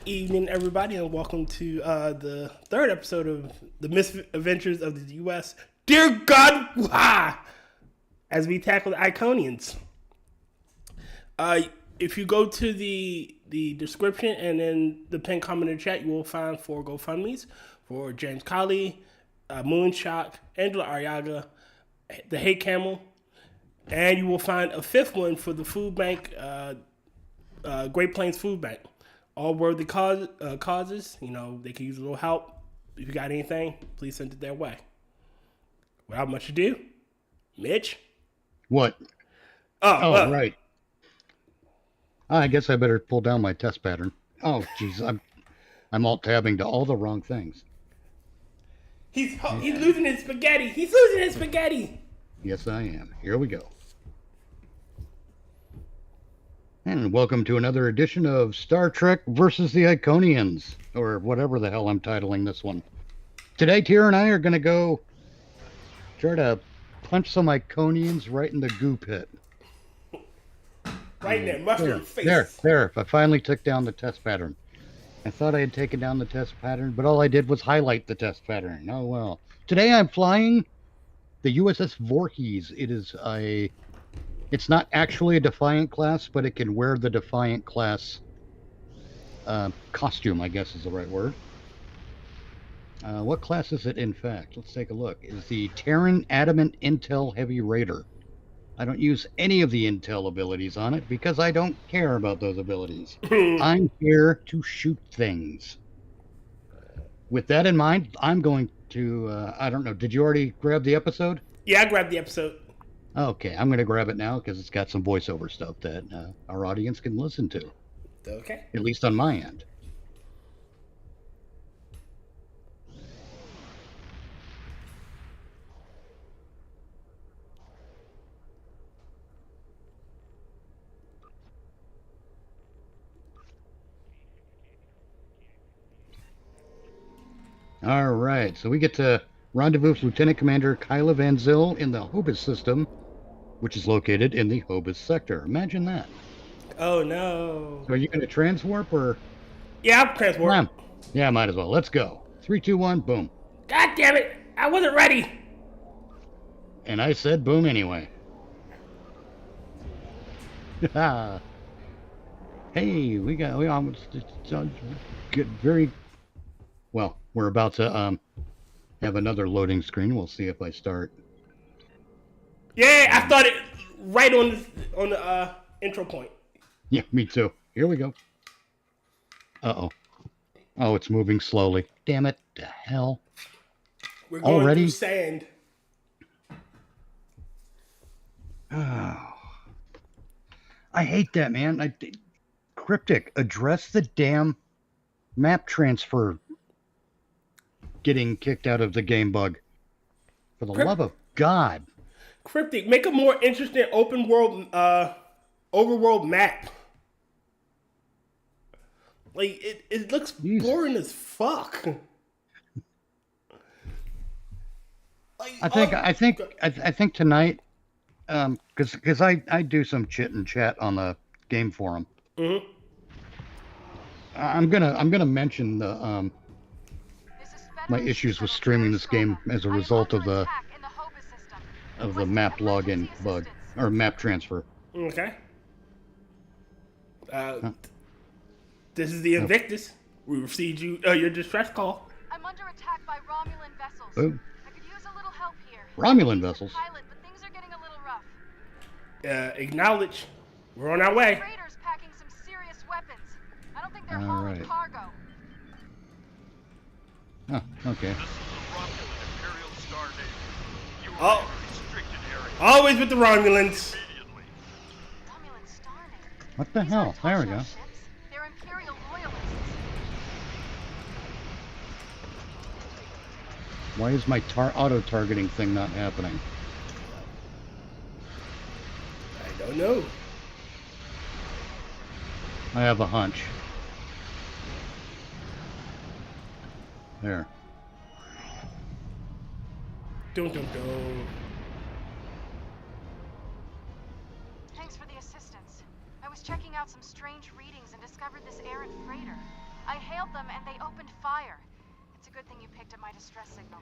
Evening, everybody, and welcome to the third episode of the Misadventures of the U.S. Dear God, why? As we tackle the Iconians. If you go to the description and then the pinned comment in the chat, you will find 4 GoFundMe's for James Colley, Moonshock, Angela Ariaga, the Hate Camel, and you will find a 5th one for the food bank, Great Plains Food Bank. All worthy causes. You know, they can use a little help. If you got anything, please send it their way. Without much ado, Mitch. What? Right. I guess I better pull down my test pattern. Oh, jeez, I'm alt-tabbing to all the wrong things. He's losing his spaghetti. He's losing his spaghetti. Yes, I am. Here we go. And welcome to another edition of Star Trek versus the Iconians, or whatever the hell I'm titling this one. Today, Tira and I are going to go try to punch some Iconians right in the goo pit. Right in that mushroom face. There. I finally took down the test pattern. I thought I had taken down the test pattern, but all I did was highlight the test pattern. Oh, well. Today I'm flying the USS Voorhees. It's not actually a Defiant class, but it can wear the Defiant class costume, I guess is the right word. What class is it, in fact? Let's take a look. It's the Terran Adamant Intel Heavy Raider. I don't use any of the Intel abilities on it because I don't care about those abilities. I'm here to shoot things. With that in mind, I'm going to, I don't know, did you already grab the episode? Yeah, I grabbed the episode. Okay, I'm going to grab it now because it's got some voiceover stuff that our audience can listen to. Okay. At least on my end. All right, so we get to rendezvous with Lieutenant Commander Kyla Van Zyl in the Hobus system, which is located in the Hobus sector. Imagine that. Oh, no. So are you going to transwarp or? Yeah, I'll transwarp. Yeah, might as well. Let's go. 3, 2, 1, boom. God damn it. I wasn't ready. And I said boom anyway. Hey, we almost get very well. We're about to have another loading screen. We'll see if I start. Yeah, I started right on the intro point. Yeah, me too. Here we go. Uh-oh. Oh, it's moving slowly. Damn it. The hell. We're going already through sand. Oh. I hate that, man. Cryptic, address the damn map transfer getting kicked out of the game bug. For the love of God. Cryptic, make a more interesting open world, overworld map. Like it looks boring as fuck. Like, I think tonight, because I do some chit and chat on the game forum. Mm-hmm. I'm gonna mention the my issues with streaming this game as a result of the map login bug or map transfer. Okay. This is the Invictus. We received your distress call. I'm under attack by Romulan vessels. Oh. I could use a little help here. Romulan vessels. Pilot, but things are getting a little rough. Acknowledge. We're on our way. Raiders packing some serious weapons. I don't think they're All hauling right. cargo. Oh, okay. This is the Romulan Imperial Star Navy. You are Oh. in a restricted area. Always with the Romulans. Immediately. Romulan Star Navy. What the These hell? aren't There we Telstar go. ships. They're Imperial loyalists. Why is my auto-targeting thing not happening? I don't know. I have a hunch. There. Dun dun dun. Thanks for the assistance. I was checking out some strange readings and discovered this errant freighter. I hailed them and they opened fire. It's a good thing you picked up my distress signal.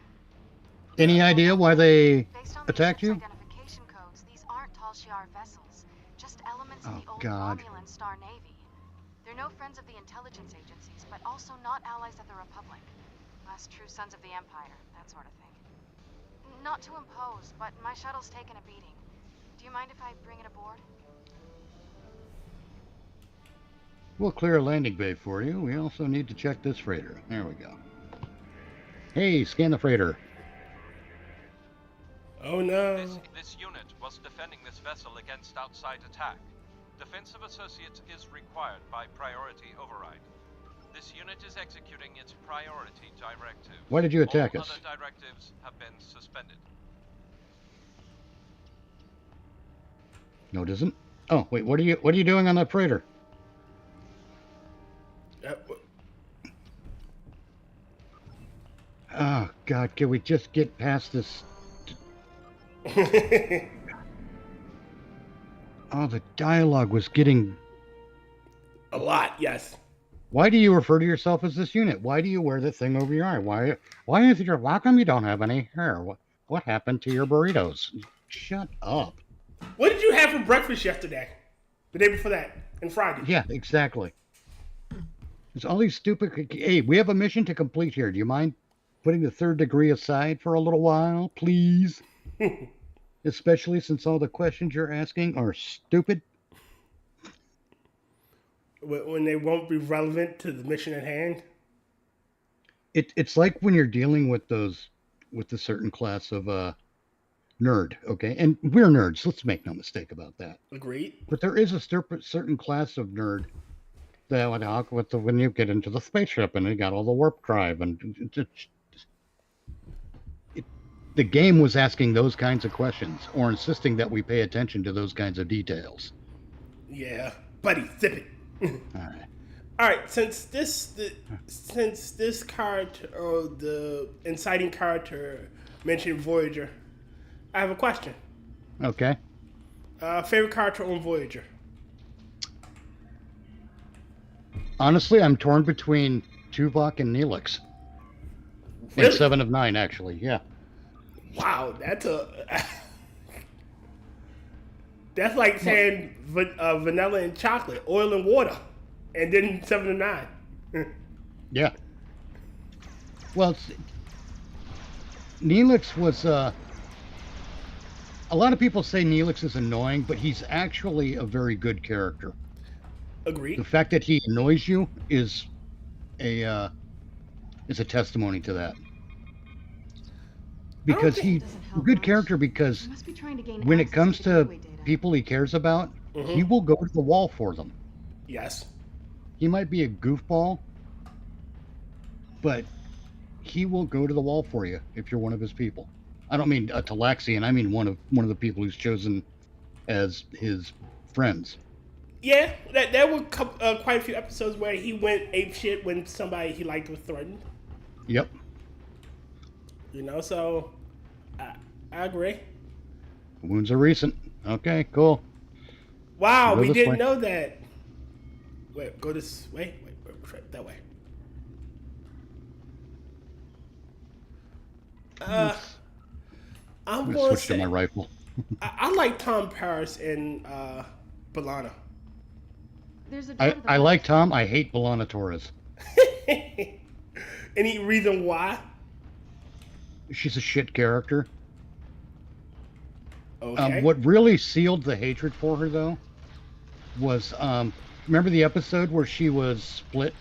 Any idea why they Based on the attacked ship's you? identification codes, these aren't Tal Shiar vessels, just elements of Oh, the old God. Romulan Star Navy. They're no friends of the intelligence agencies, but also not allies of the Republic. Last true sons of the Empire, that sort of thing. Not to impose, but my shuttle's taken a beating. Do you mind if I bring it aboard? We'll clear a landing bay for you. We also need to check this freighter. There we go. Hey, scan the freighter. Oh no. This unit was defending this vessel against outside attack. Defensive Associates is required by priority override. This unit is executing its priority directive. Why did you attack All us? other directives have been suspended. No, it isn't. Oh, wait. What are you doing on that freighter? Oh God, can we just get past this? Oh, the dialogue was getting. A lot, yes. Why do you refer to yourself as this unit? Why do you wear the thing over your eye? Why is it your? How come you don't have any hair? What happened to your burritos? Shut up. What did you have for breakfast yesterday? The day before that, and Friday. Yeah, exactly. There's all these stupid. Hey, we have a mission to complete here. Do you mind putting the third degree aside for a little while, please? Especially since all the questions you're asking are stupid. When they won't be relevant to the mission at hand. It's like when you're dealing with a certain class of nerd, okay? And we're nerds. Let's make no mistake about that. Agreed. But there is a certain class of nerd that would talk with when you get into the spaceship and you got all the warp drive and the game was asking those kinds of questions or insisting that we pay attention to those kinds of details. Yeah, buddy, zip it. All right. All right. Since this character or the inciting character mentioned Voyager, I have a question. Okay. Favorite character on Voyager? Honestly, I'm torn between Tuvok and Neelix. Really? And 7 of 9, actually. Yeah. Wow, that's like saying vanilla and chocolate, oil and water, and then 7 to 9. Yeah. Well, Neelix was. A lot of people say Neelix is annoying, but he's actually a very good character. Agreed. The fact that he annoys you is a testimony to that. Because he's a good character because when it comes to people he cares about, he will go to the wall for them. Yes. He might be a goofball, but he will go to the wall for you if you're one of his people. I don't mean a Talaxian. I mean one of the people who's chosen as his friends. Yeah, there were quite a few episodes where he went apeshit when somebody he liked was threatened. Yep. You know, so I agree. Wounds are recent. Okay, cool. Wow, Go we this didn't way. know that. Wait, go this way. Wait, that way. I'm I'm going gonna to switch to say my rifle. I like Tom Paris and B'Elanna. There's a I like Tom. I hate B'Elanna Torres. Any reason why? She's a shit character. Okay. What really sealed the hatred for her, though, was remember the episode where she was split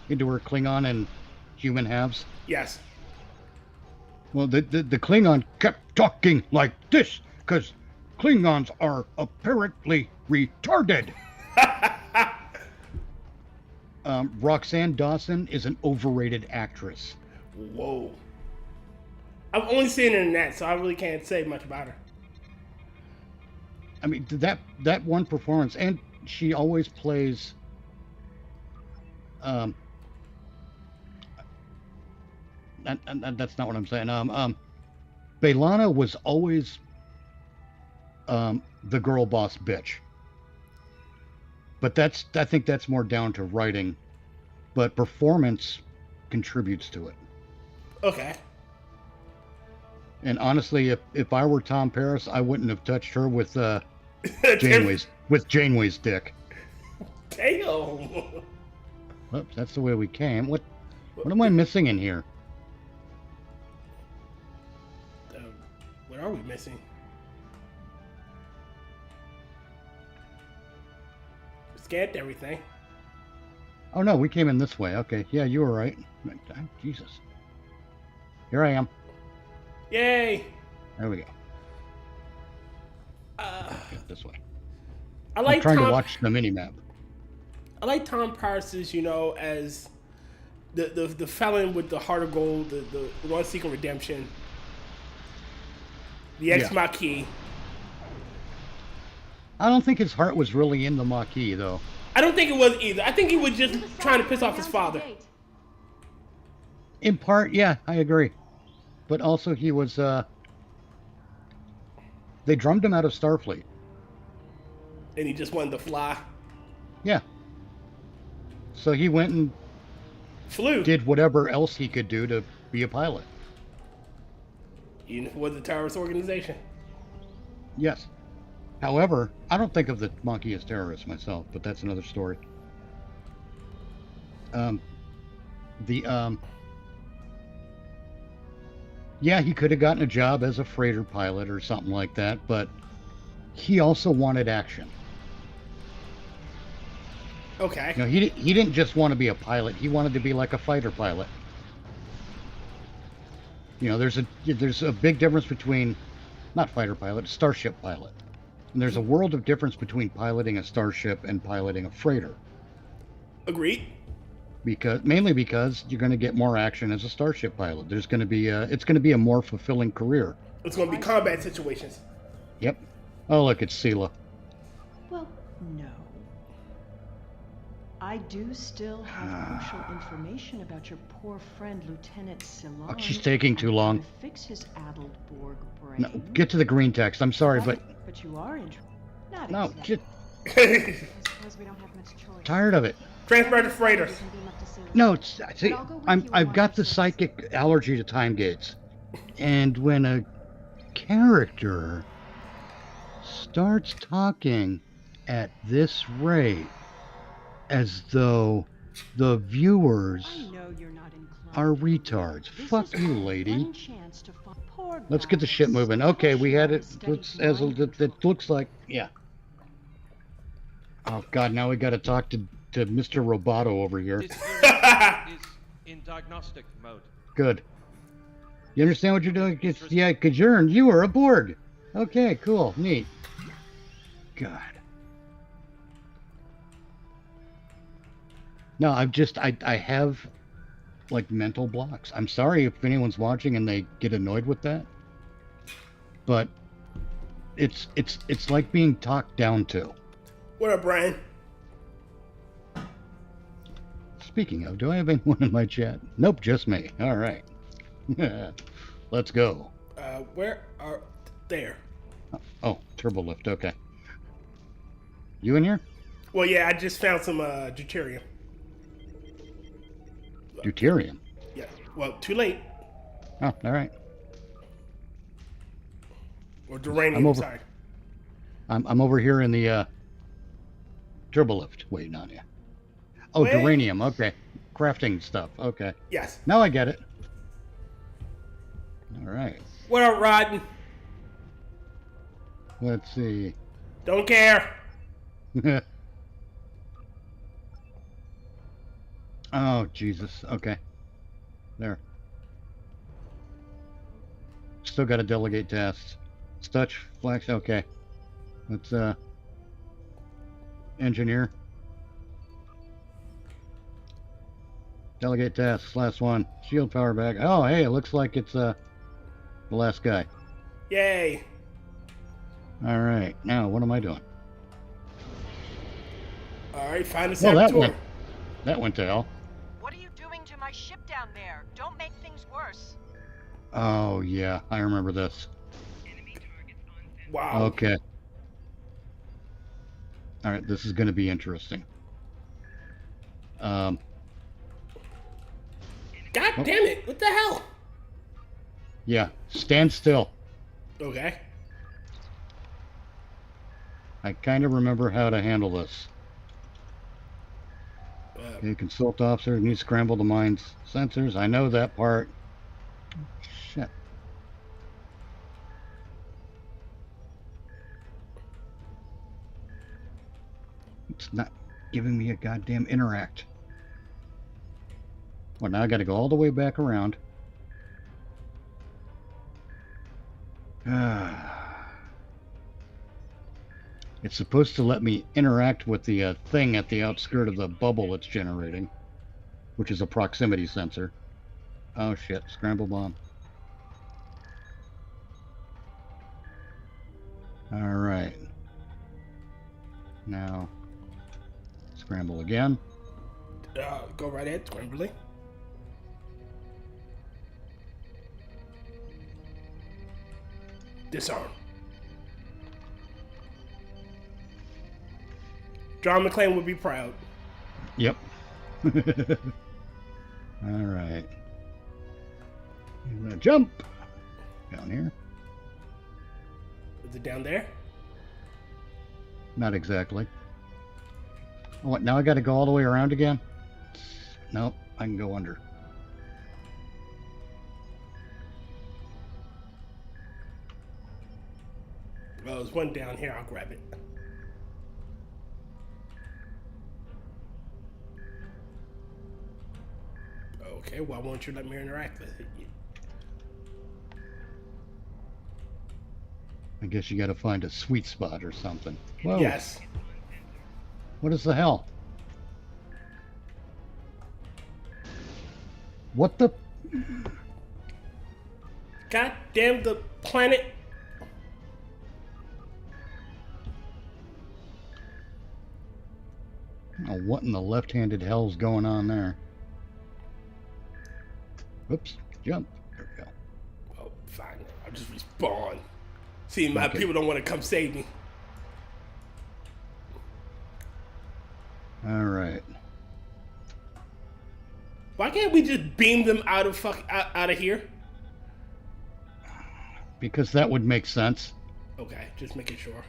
into her Klingon and human halves? Yes. Well, the Klingon kept talking like this because Klingons are apparently retarded. Roxanne Dawson is an overrated actress. Whoa. I've only seen her in that, so I really can't say much about her. I mean, that one performance, and she always plays. That's not what I'm saying. B'Elanna was always the girl boss bitch. But I think that's more down to writing but performance contributes to it. Okay. And honestly, if I were Tom Paris, I wouldn't have touched her with Janeway's dick. Damn. Oops, that's the way we came. What am I missing in here? What are we missing? Scanned everything. Oh no, we came in this way. Okay, yeah, you were right. Jesus. Here I am. Yay! There we go. This way. I'm trying to watch the mini-map. I like Tom Parsons, as the felon with the heart of gold, the one seeking redemption, the ex-Maquis. I don't think his heart was really in the Maquis, though. I don't think it was either. I think he was just trying to piss off his father. In part, yeah, I agree. But also he was, they drummed him out of Starfleet. And he just wanted to fly. Yeah. So he went and flew. Did whatever else he could do to be a pilot. Even if it was a terrorist organization. Yes. However, I don't think of the Maquis as terrorists myself, but that's another story. Yeah, he could have gotten a job as a freighter pilot or something like that, but he also wanted action. Okay. He didn't just want to be a pilot. He wanted to be like a fighter pilot. There's a big difference between, not fighter pilot, starship pilot. And there's a world of difference between piloting a starship and piloting a freighter. Agreed. Mainly because you're going to get more action as a starship pilot. It's going to be a more fulfilling career. It's going to be combat situations. Yep. Oh, look, it's Sela. Well, no. I do still have crucial information about your poor friend, Lieutenant Ceylon. Oh, she's taking too long. To fix his addled Borg brain. No, get to the green text. I'm sorry, but you are interested. Not no, exactly. I suppose we don't have much choice. Tired of it. Transport to freighters. No, see, I've got the psychic allergy to time gates, and when a character starts talking at this rate, as though the viewers are retards. Fuck you, lady. Let's get the shit moving. Okay, we had it. It looks like, yeah. Oh God, now we got to talk to Mr. Roboto over here. This unit is in diagnostic mode. Good. You understand what you're doing? Yeah, because you were a Borg. Okay, cool, neat. God. No, I have like mental blocks. I'm sorry if anyone's watching and they get annoyed with that, but it's like being talked down to. What up, Brian? Speaking of, do I have anyone in my chat? Nope, just me. All right. Let's go. Where are... There. Oh, turbo lift. Okay. You in here? Well, yeah, I just found some deuterium. Deuterium? Yeah. Well, too late. Oh, all right. Or duranium, sorry. I'm over here in the turbo lift waiting on you. Oh, Wait. duranium. Okay. Crafting stuff. Okay. Yes. Now I get it. All right. What up, Rodden? Let's see. Don't care. Oh, Jesus. Okay. There. Still got to delegate tasks. Stutch, flex. Okay. Let's, engineer. Delegate tasks. Last one. Shield power back. Oh, hey, it looks like it's, the last guy. Yay. All right. Now, what am I doing? All right, find a Well, saboteur. that went to hell. What are you doing to my ship down there? Don't make things worse. Oh, yeah. I remember this. Wow. Okay. All right, this is going to be interesting. God damn it! What the hell? Yeah, stand still. Okay. I kind of remember how to handle this. Okay, consult officer, need to scramble the mine's sensors. I know that part. Shit. It's not giving me a goddamn interact. Well, now I gotta go all the way back around. It's supposed to let me interact with the thing at the outskirt of the bubble it's generating, which is a proximity sensor. Oh shit, scramble bomb. Alright. Now, scramble again. Go right ahead, scrambling. Disarm. John McClane would be proud. Yep. Alright. I'm gonna jump down here. Is it down there? Not exactly. Oh, what, now I gotta go all the way around again? Nope, I can go under. Well, there's one down here. I'll grab it. Okay, why won't you let me interact with it? I guess you gotta find a sweet spot or something. Whoa. Yes. What is the hell? What the? God damn the planet. Oh, what in the left-handed hell's going on there? Oops, jump. There we go. Well, fine. I'll just respawn. See, my Okay. people don't want to come save me. All right. Why can't we just beam them out of here? Because that would make sense. Okay, just making sure.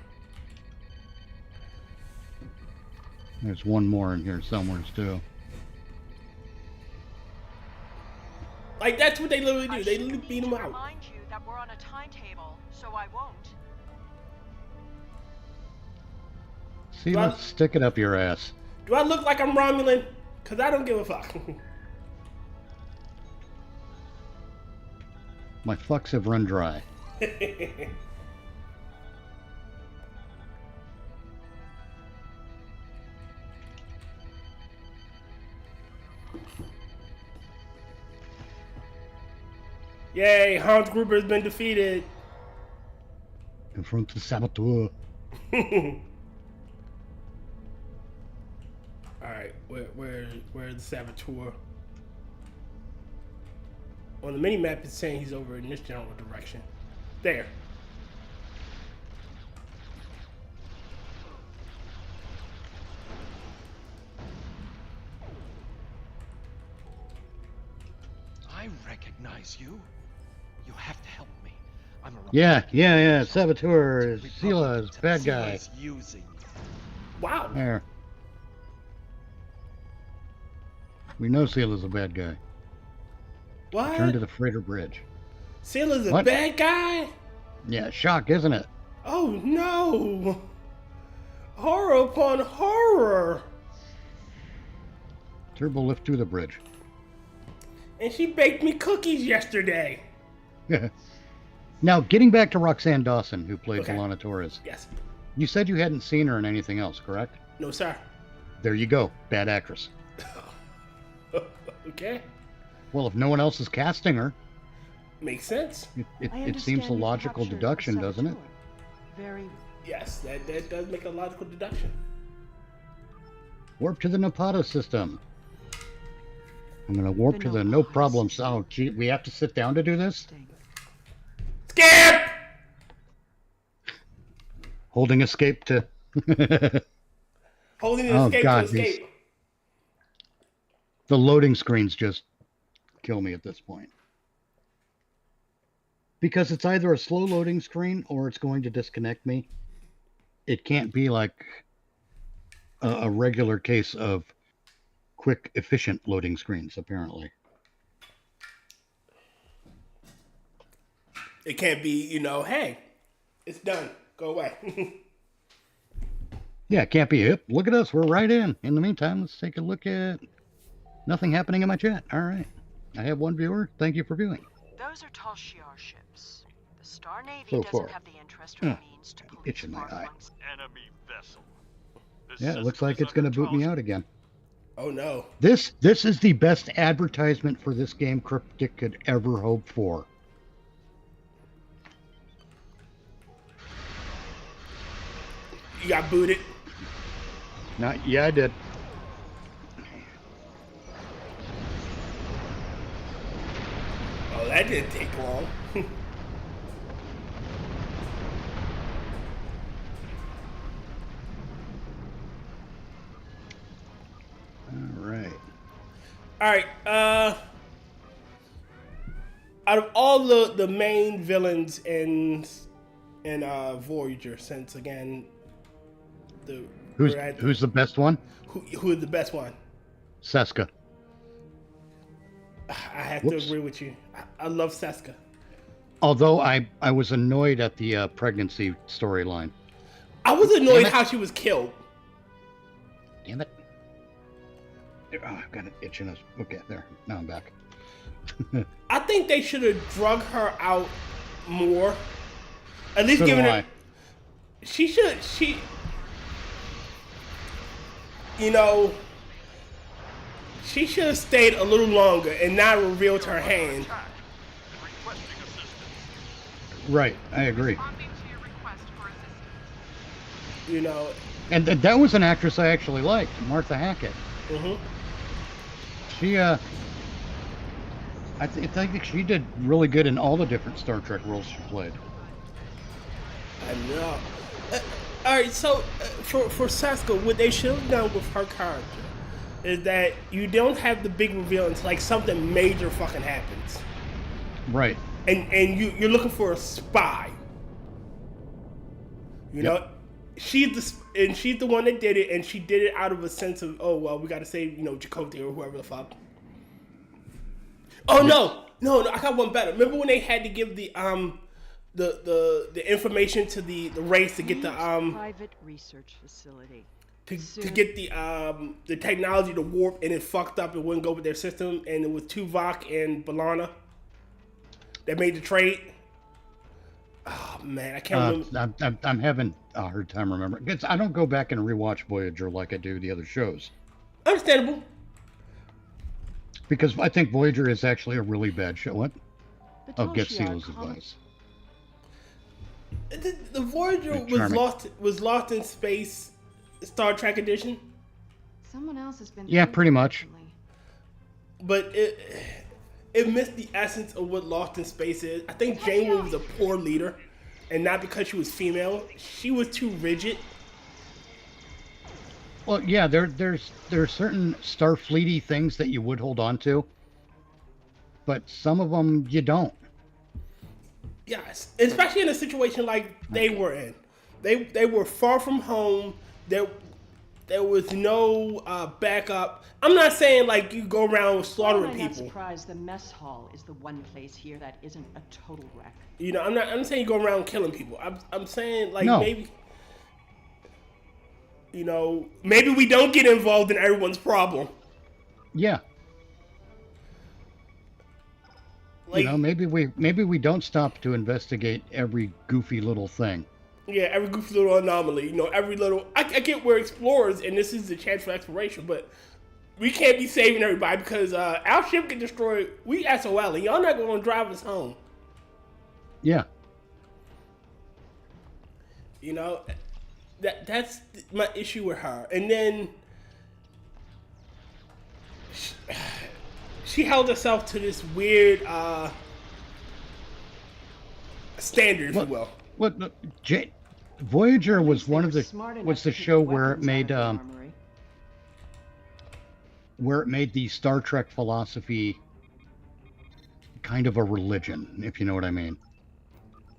There's one more in here somewhere too. Like, that's what they literally do. They literally need beat to them out. remind you that we're on a timetable, so I won't. See, Well- let's stick it up your ass. Do I look like I'm Romulan? Because I don't give a fuck. My fucks have run dry. Yay, Hans Gruber has been defeated. Confront the saboteur. Alright, where's the saboteur? On the mini map, it's saying he's over in this general direction. There. I recognize you. You have to help me. I'm a Yeah. Saboteur is Sila's bad guy. Sila's using you. Wow. There. We know Sila's a bad guy. What? Turn to the freighter bridge. Sailor's a What? bad guy? Yeah, shock, isn't it? Oh no! Horror upon horror! Turbo lift to the bridge. And she baked me cookies yesterday. Now, getting back to Roxanne Dawson, who played Okay. Delana Torres. Yes. You said you hadn't seen her in anything else, correct? No, sir. There you go. Bad actress. Okay. Well, if no one else is casting her, Makes sense. it seems a logical deduction, doesn't it? Very Yes, that does make a logical deduction. Warp to the Napata system. I'm going to warp The to the Napata no problem. system. Oh, gee, we have to sit down to do this? interesting. Skip! Holding escape to... Holding the Oh, escape God, to escape. the loading screen's just kill me at this point. Because it's either a slow loading screen or it's going to disconnect me. It can't be like a regular case of quick, efficient loading screens, apparently. It can't be, hey, it's done. Go away. Yeah, it can't be. Yep, look at us. We're right in. In the meantime, let's take a look at nothing happening in my chat. All right. I have one viewer. Thank you for viewing. Those are tall Shi'ar ships. The Star Navy So doesn't far. have the interest or means to police Itching my eye. far-flung Enemy vessel. This Yeah, it looks system like is it's going to under boot me Tal's out again. Oh, no. This is the best advertisement for this game Cryptic could ever hope for. You got booted. Yeah, I did. Oh, that didn't take long. All right. All right. Out of all the main villains in Voyager, since again, Who's the best one? who is the best one? Seska. I have Whoops. to agree with you. I love Seska. Although I was annoyed at the pregnancy storyline. I was Damn annoyed it. how she was killed. Damn it. Oh, I've got an itch in us. Okay, there. Now I'm back. I think they should have drug her out more. At least So do given I. her. She. You know. She should have stayed a little longer and not revealed her hand. attack. Requesting assistance. Right, I agree. Responding to your request for assistance. You know. And that was an actress I actually liked, Martha Hackett. Mhm. She, I think she did really good in all the different Star Trek roles she played. I know. All right, so for Seska, what they should have done with her character is that you don't have the big reveal until like something major fucking happens, Right. and you're looking for a spy. You know, she's the one that did it, and she did it out of a sense of, oh well, we got to save Chakotay or whoever the fuck. Oh no, I got one better. Remember when they had to give the information to the race to get the private research facility. to get the technology to warp, and it fucked up, it wouldn't go with their system, and it was Tuvok and B'Elanna that made the trade. Oh man, I can't remember. I'm having a hard time remembering. I don't go back and rewatch Voyager like I do the other shows. Understandable. Because I think Voyager is actually a really bad show. What? The Oh, get Tal Shiar Seal's comet- advice. The Voyager was Charming. lost in space, Star Trek edition, Someone else has been. Yeah, through pretty this much. recently. but it missed the essence of what Lost in Space is. I think Janeway was a poor leader, and not because she was female. She was too rigid. Well, yeah, there's certain Starfleety things that you would hold on to, but some of them you don't. Yes, especially in a situation like they were in. They were far from home. There was no backup. I'm not saying like you go around Why slaughtering am I not people. surprised the mess hall is the one place here that isn't a total wreck? You know, I'm not saying you go around killing people. I'm saying like No. maybe. Maybe we don't get involved in everyone's problem. Yeah. Like, maybe we don't stop to investigate every goofy little thing. yeah, every goofy little anomaly. Every little. I get we're explorers, and this is the chance for exploration, but we can't be saving everybody because our ship get destroyed. We SOL, and y'all not going to drive us home. Yeah. That's my issue with her. And then she held herself to this weird standard, if you will. Voyager was They one were of the smart enough was the to keep show where it weapons out made of the armory. where it made the Star Trek philosophy kind of a religion, if you know what I mean.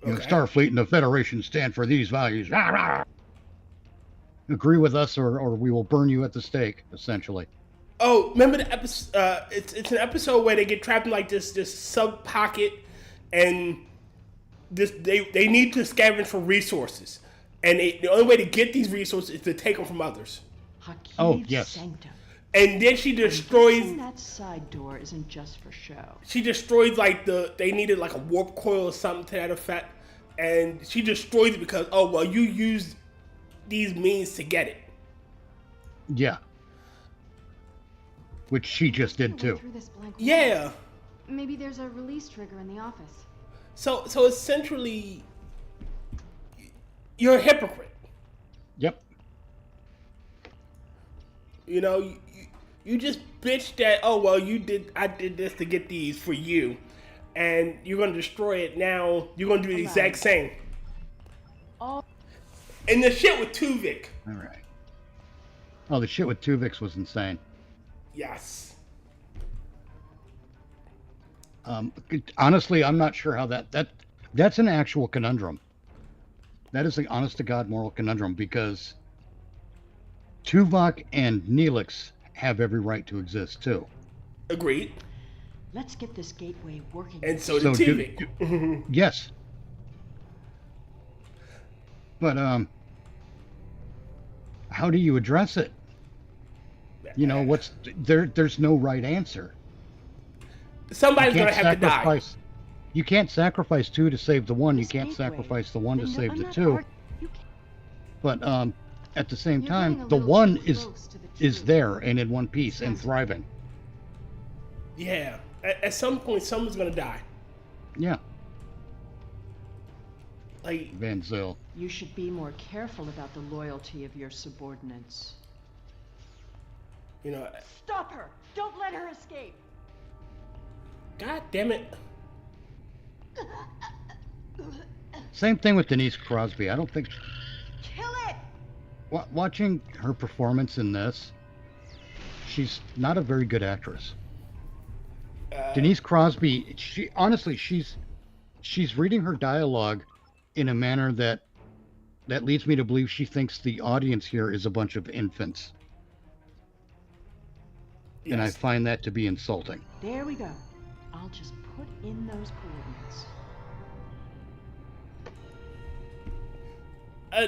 You know, Okay. Starfleet and the Federation stand for these values. Rah, rah. Agree with us, or we will burn you at the stake, essentially. Oh, remember the episode? It's an episode where they get trapped in like this sub pocket, and they need to scavenge for resources, and the only way to get these resources is to take them from others. Hakiv Oh, yes. Sanctum. And then she destroys. That side door isn't just for show. She destroys like they needed like a warp coil or something to that effect, and she destroys it because you used these means to get it. Yeah. Which she just did too. Through this blank wall. Yeah. Maybe there's a release trigger in the office. So essentially, you're a hypocrite. Yep. You know, you just bitch that I did this to get these for you, and you're gonna destroy it now. You're gonna do the exact same. Oh. And the shit with Tuvik. All right. Oh, the shit with Tuvix was insane. Yes. Honestly, I'm not sure how that's an actual conundrum. That is an honest to God moral conundrum, because Tuvok and Neelix have every right to exist too. Agreed. Let's get this gateway working. And so did Tuvik. Yes. But how do you address it? You know, there's no right answer. Somebody's gonna have to die. You can't sacrifice two to save the one. You This can't gateway. sacrifice the one to No, save I'm the not two. you can't- But at the same You're time, getting a the little one too is close to the is truth. there and in one piece and thriving. Yeah. At some point, someone's gonna die. Yeah, Like, Van Zyl. You should be more careful about the loyalty of your subordinates. you know, Stop her! Don't let her escape! God damn it. Same thing with Denise Crosby. I don't think Kill it! watching her performance in this, she's not a very good actress. Denise Crosby, she's reading her dialogue in a manner that leads me to believe she thinks the audience here is a bunch of infants. And I Yes. find that to be insulting. There we go. I'll just put in those coordinates.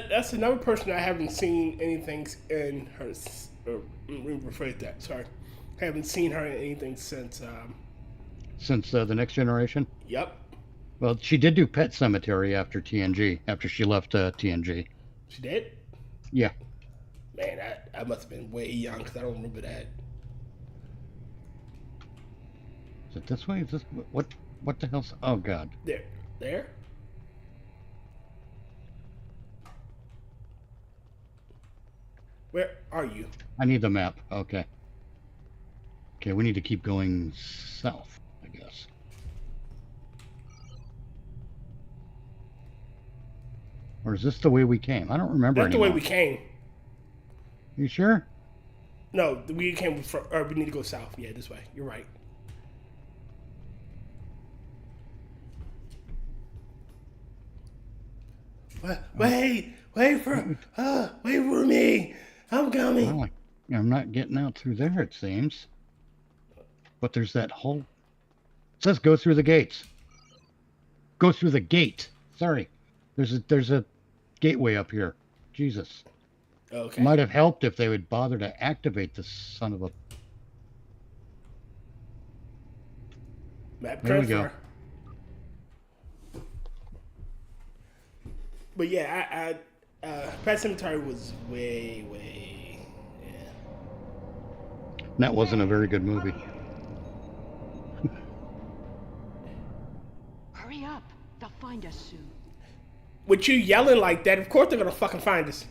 That's another person I haven't seen anything in her. Let me rephrase that. Sorry, haven't seen her in anything since. Since the Next Generation? Yep, Well, she did do Pet Cemetery after TNG, after she left TNG. she did. Yeah. Man, I must have been way young because I don't remember that. Is it this way? Is this what the hell's... Oh, God. There. Where are you? I need the map. Okay. Okay, we need to keep going south, I guess. Or is this the way we came? I don't remember That's the anymore. way we came. You sure? No, we came from. Or we need to go south. Yeah, this way. You're right. Wait for me. I'm coming. Well, I'm not getting out through there, it seems. But there's that whole... It says go through the gates. Go through the gate. Sorry. There's a gateway up here. Jesus. Okay. Might have helped if they would bother to activate this son of a... Map There we transfer. go. But yeah, Pet Cemetery was way. Yeah. That wasn't a very good movie. Hurry up. They'll find us soon. With you yelling like that, of course they're gonna fucking find us.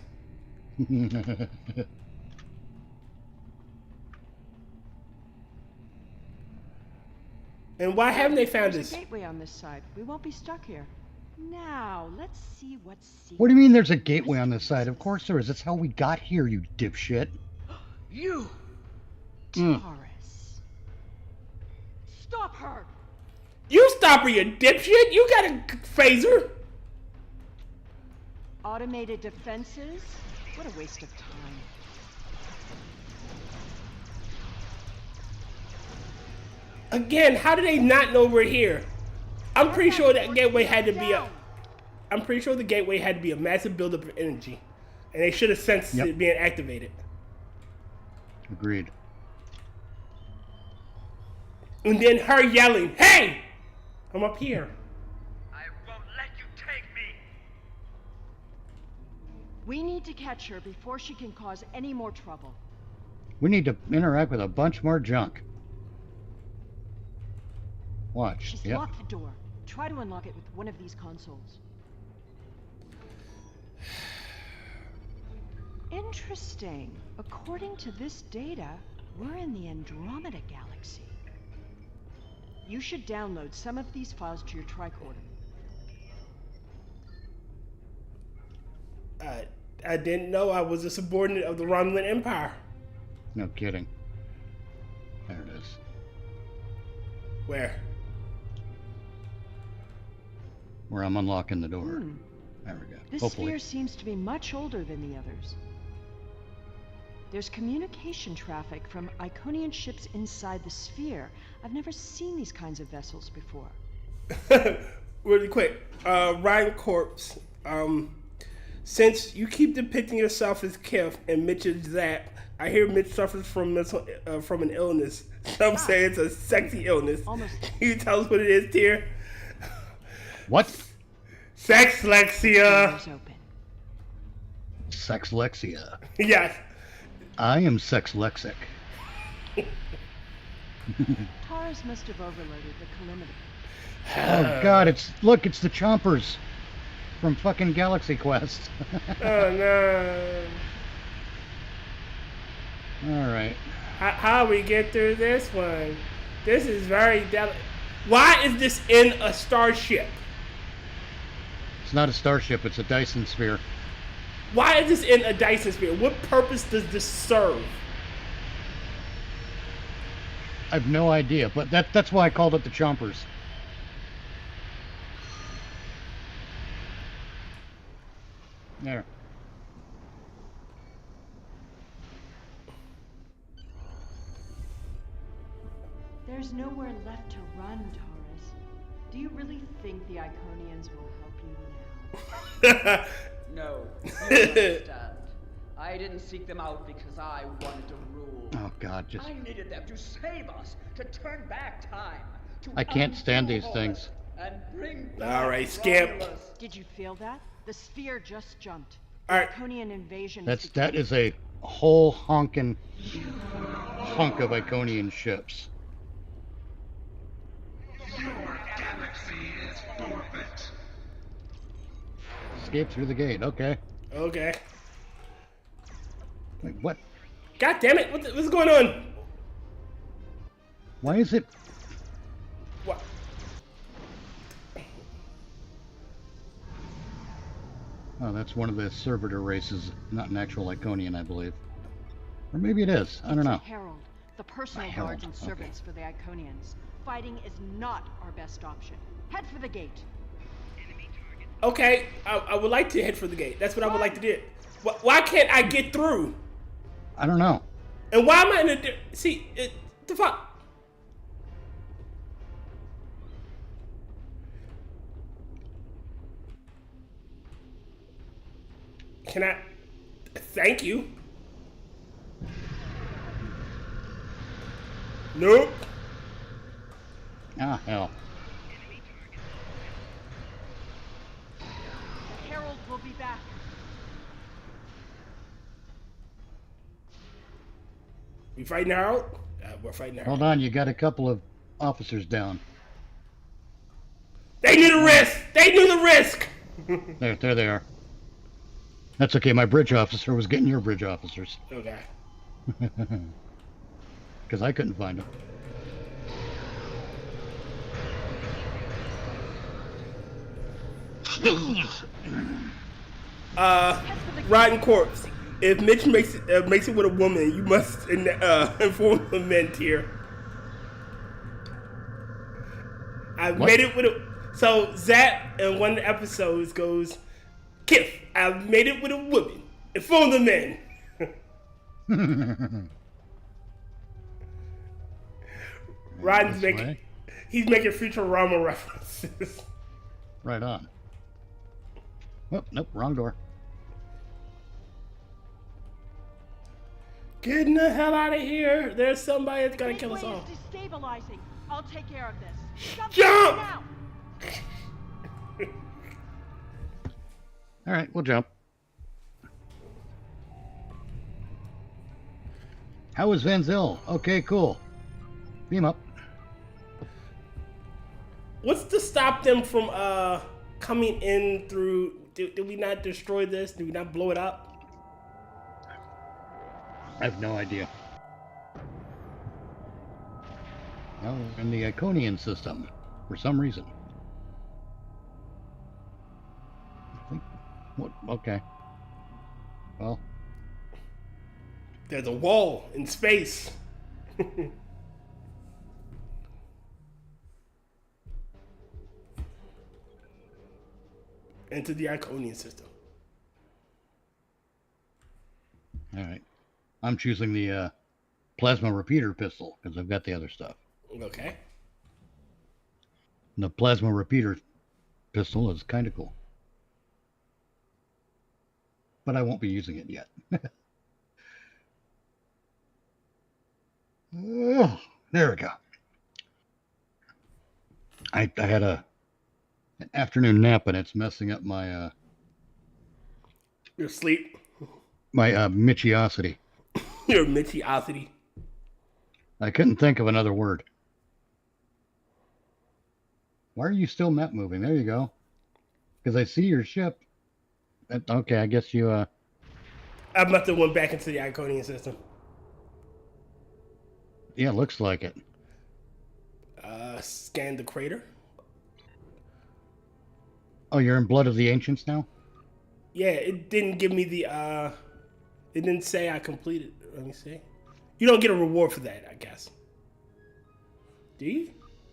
And why haven't they found There's us? a gateway on this side. We won't be stuck here. Now, let's see what's secret. What do you mean there's a gateway on this side? Of course there is. That's how we got here, you dipshit. You! Mm. Taurus. Stop her! You stop her, you dipshit! You got a phaser! Automated defenses? What a waste of time. Again, how do they not know we're here? I'm pretty sure that gateway had to be a... I'm pretty sure the gateway had to be a massive buildup of energy. And they should have sensed it being activated. Agreed. And then her yelling, "Hey! I'm up here." I won't let you take me. We need to catch her before she can cause any more trouble. We need to interact with a bunch more junk. Watch. She's locked the door. Try to unlock it with one of these consoles. Interesting. According to this data, we're in the Andromeda Galaxy. You should download some of these files to your tricorder. I didn't know I was a subordinate of the Romulan Empire. No kidding. There it is. Where? Where I'm unlocking the door. There we go. This sphere seems to be much older than the others. There's communication traffic from Iconian ships inside the sphere. I've never seen these kinds of vessels before. Really quick, Rotncorpse, since you keep depicting yourself as Kif and Mitch is Zap, I hear Mitch suffers from an illness. Some say it's a sexy illness. Almost. Can you tell us what it is, Tyr? What? Sexlexia. Doors open. Sexlexia. Yes. I am sexlexic. Taurus must have overloaded the collimator. Oh god, it's the chompers from fucking Galaxy Quest. Oh no. Alright. How we get through this one? This is very Why is this in a starship? It's not a starship, it's a Dyson sphere. Why is this in a Dyson sphere? What purpose does this serve? I have no idea, but that's why I called it the chompers. There. There's nowhere left to run, Taurus. Do you really think the Iconians will help you now? No, you don't understand. I didn't seek them out because I wanted to rule. Oh god, just... I needed them to save us, to turn back time. I can't stand these things. And bring All right, Skip. Romulus. Did you feel that? The sphere just jumped. All right. Iconian invasion. That is a whole honkin' hunk of Iconian ships. Escape through the gate, okay. Okay. Wait, what? God damn it! What's going on? Why is it... What? Oh, that's one of the servitor races, not an actual Iconian, I believe. Or maybe it is, I don't know. Herald, the personal A herald, guards and servants for the Iconians. Fighting is not our best option. Head for the gate. Okay, I would like to head for the gate. That's what I would like to do. Why can't I get through? I don't know. And why am I in a... See, the fuck? Can I... Thank you. Nope. Ah, hell. The Herald will be back. We fighting out? We're fighting out. Hold on, you got a couple of officers down. They knew the risk! They knew the risk! There they are. That's okay, my bridge officer was getting your bridge officers. Okay. Because I couldn't find them. Rotncorpse. If Mitch makes it with a woman, you must inform the men here. I What? made it with a. So Zach in one of the episodes goes, "Kif, I made it with a woman. Inform the men." Rodden's This making. way. He's making Futurama references. Right on. Oh, nope, wrong door. Getting the hell out of here! There's somebody that's gonna kill us Gateway all. is destabilizing. I'll take care of this. Jump! Now. All right, we'll jump. How is Van Zyl? Okay, cool. Beam up. What's to stop them from coming in through? Did we not destroy this? Did we not blow it up? I have no idea. No, in the Iconian system, for some reason. I think. What? Okay. Well, There's a wall in space. Into the Iconian system. all right. I'm choosing the plasma repeater pistol because I've got the other stuff. Okay. And the plasma repeater pistol is kind of cool. But I won't be using it yet. Oh, there we go. I had an afternoon nap and it's messing up my Your sleep. my Michiosity. Your Michiosity. I couldn't think of another word. Why are you still map moving? There you go. Because I see your ship. Okay, I guess you I must have went back into the Iconian system. yeah, looks like it. Scan the crater. Oh, you're in Blood of the Ancients now? Yeah, it didn't give me the it didn't say I completed. Let me see. You don't get a reward for that, I guess. Do you?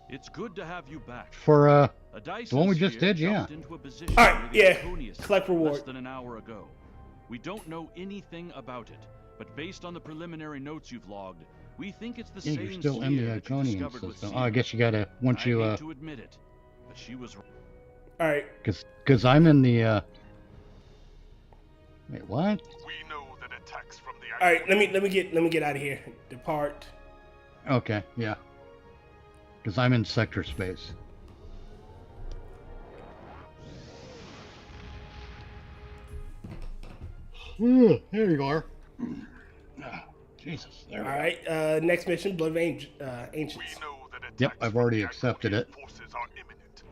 It's good to have you back. For A Dyson the one we just sphere did, yeah. jumped into a position All right, near the yeah. Iconian Collect system reward. Less than an hour ago. We don't know anything about it, but based on the preliminary notes you've logged, we think it's the yeah, same you're still in sphere the that you Iconian discovered with system. Sierra. Oh, I guess you gotta once I you hate to admit it, but she was wrong. All right. because I'm in the wait, what? We know that attacks from the All right. Let me get out of here. Depart. Okay, yeah. Because I'm in sector space. Ooh, there you are. Jesus. There All we go. right. Next mission, Blood of Ancients. We know that attacks Yep, I've from already the accepted Iconian it. forces are imminent.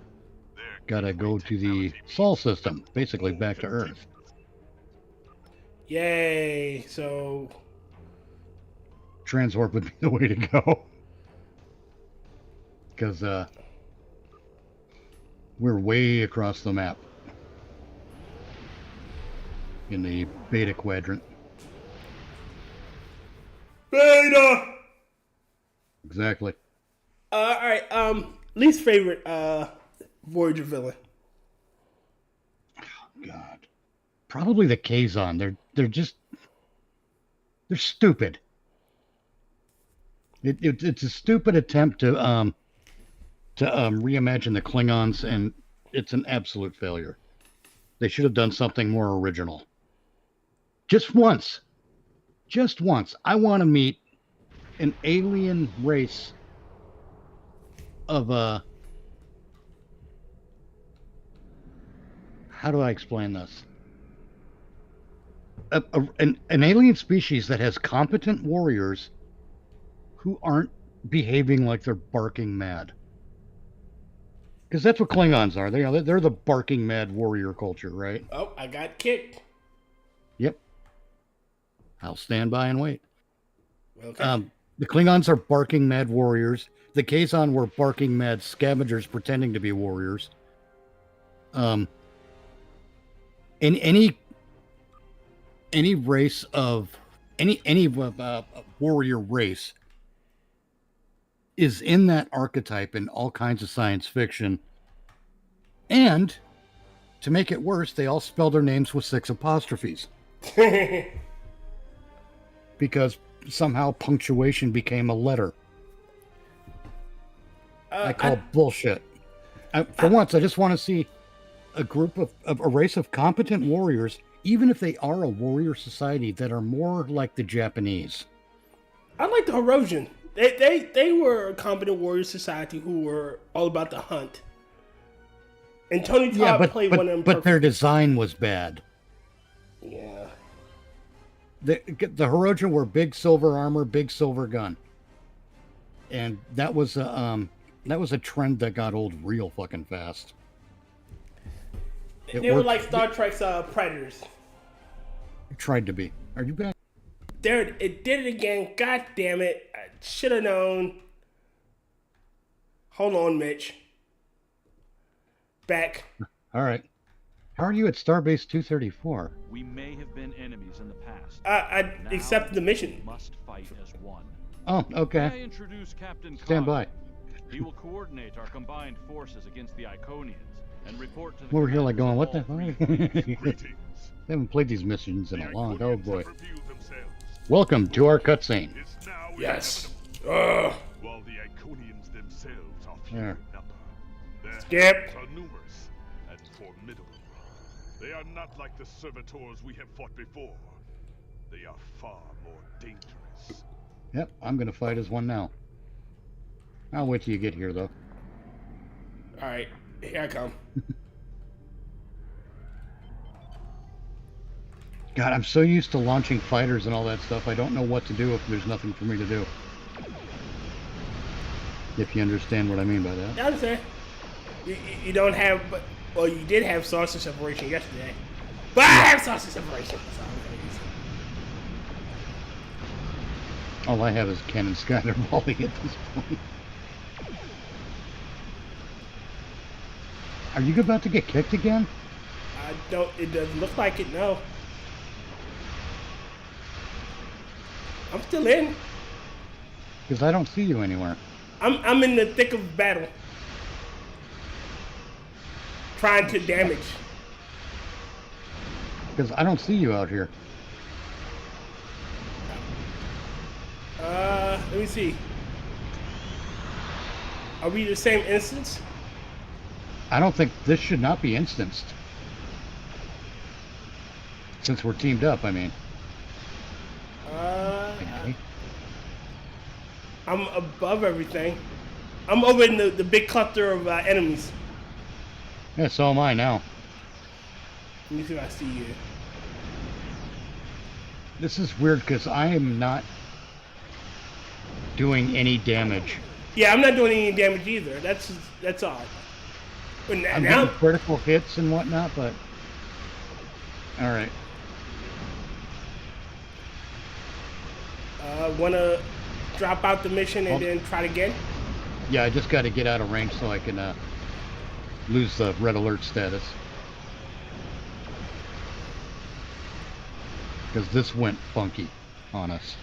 Their Gotta go to the technology Sol system, basically back to Earth. Yay! So Transwarp would be the way to go. Because we're way across the map. In the Beta Quadrant. Beta. Exactly. All right. Least favorite Voyager villain. God. Probably the Kazon. They're stupid. It's a stupid attempt to reimagine the Klingons, and it's an absolute failure. They should have done something more original. Just once. I want to meet an alien race of how do I explain this? An alien species that has competent warriors who aren't behaving like they're barking mad. Because that's what Klingons are. They're the barking mad warrior culture, right? Oh, I got kicked. Yep. I'll stand by and wait. Okay. The Klingons are barking mad warriors. The Kazon were barking mad scavengers pretending to be warriors. In any race of any warrior race is in that archetype in all kinds of science fiction. And to make it worse, they all spell their names with 6 apostrophes. Because somehow punctuation became a letter. I call bullshit. For once, I just want to see a group of a race of competent warriors, even if they are a warrior society, that are more like the Japanese. I like the Herosian. They were a competent warrior society who were all about the hunt. And Tony Todd played one of them. But their design was bad. Yeah. The Herosian were big silver armor, big silver gun, and that was a trend that got old real fucking fast. They were like Star Trek's Predators. It tried to be. Are you back? There, it did it again. God damn it! I should have known. Hold on, Mitch. Back. All right. How are you at Starbase 234? We may have been enemies in the past. I accepted the mission. We must fight as one. Oh, okay. May I introduce Captain Stand Colley. by. He will coordinate our combined forces against the Iconians and report to the We're here like going, what the fuck? Greetings. They haven't played these missions in The a long. Iconians Oh have boy. revealed themselves. Welcome to our cutscene. It's now Yes. inevitable. While the Iconians themselves are few There. in number, their Skip. hands are numerous and formidable. They are not like the servitors we have fought before. They are far more dangerous. Yep, I'm gonna fight as one now. I'll wait till you get here, though. All right, here I come. God, I'm so used to launching fighters and all that stuff. I don't know what to do if there's nothing for me to do. If you understand what I mean by that. I understand. You don't have, well, you did have saucer separation yesterday. But I have saucer separation. That's all I'm gonna use. All I have is cannon scatter volley at this point. Are you about to get kicked again? It doesn't look like it, no. I'm still in. Because I don't see you anywhere. I'm in the thick of battle. Trying to damage. Because I don't see you out here. Let me see. Are we the same instance? I don't think this should not be instanced. Since we're teamed up, I mean. Okay. I'm above everything. I'm over in the big cluster of enemies. Yeah, so am I now. Let me see if I see you. This is weird because I am not doing any damage. Yeah, I'm not doing any damage either. That's odd. But I'm getting critical hits and whatnot, but alright. Wanna drop out the mission and then try it again? Yeah, I just got to get out of range so I can lose the red alert status. Because this went funky on us.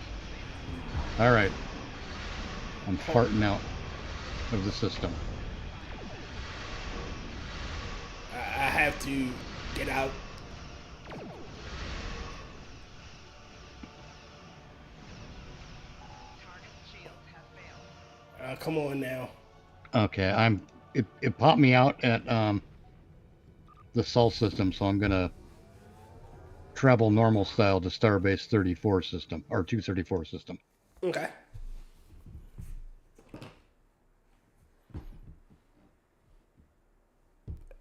Alright. I'm farting out of the system. I have to get out. Come on now. Okay, it popped me out at the Sol system, so I'm gonna travel normal style to Starbase 34 system, or 234 system. Okay.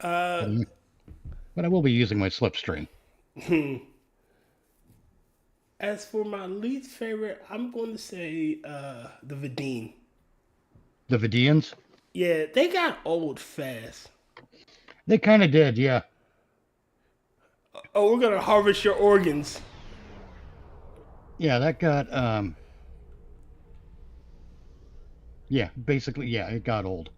But I will be using my slipstream. As for my least favorite, I'm going to say the Vidine. The Vidians? Yeah, they got old fast. They kind of did, yeah. Oh, we're going to harvest your organs. Yeah, that got, yeah, basically, yeah, it got old.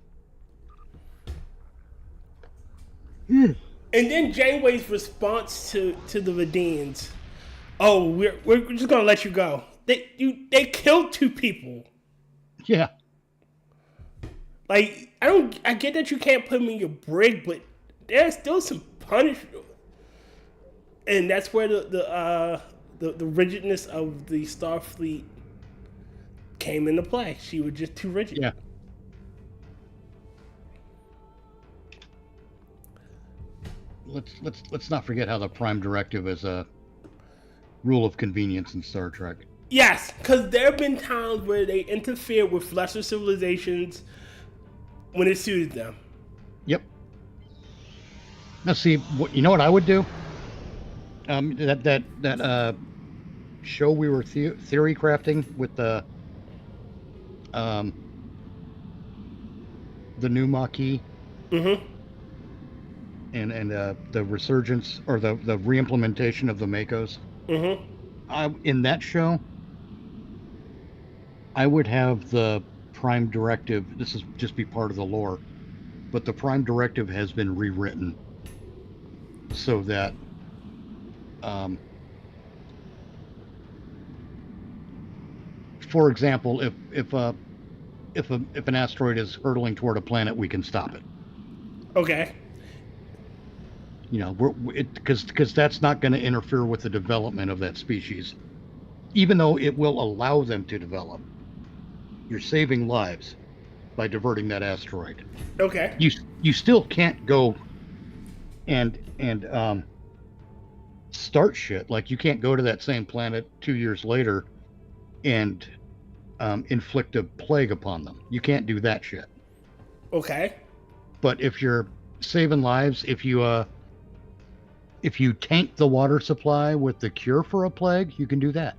And then Janeway's response to the Vidians. Oh, we're just gonna let you go. They killed 2 people. Yeah. Like, I get that you can't put them in your brig, but there's still some punishment. And that's where the rigidness of the Starfleet came into play. She was just too rigid. Yeah. Let's not forget how the Prime Directive is a rule of convenience in Star Trek. Yes, because there have been times where they interfere with lesser civilizations when it suited them. Yep. Now, see, you know what I would do? That show we were theory crafting with the new Maquis. Mm-hmm. And the resurgence or the reimplementation of the Makos. Mm-hmm. In that show, I would have the Prime Directive. This is just be part of the lore, but the Prime Directive has been rewritten so that for example, if an asteroid is hurtling toward a planet, we can stop it. Okay. You know, because that's not going to interfere with the development of that species, even though it will allow them to develop. You're saving lives by diverting that asteroid. Okay. You still can't go and start shit. Like, you can't go to that same planet 2 years later and inflict a plague upon them. You can't do that shit. Okay. But if you're saving lives, if you tank the water supply with the cure for a plague, you can do that.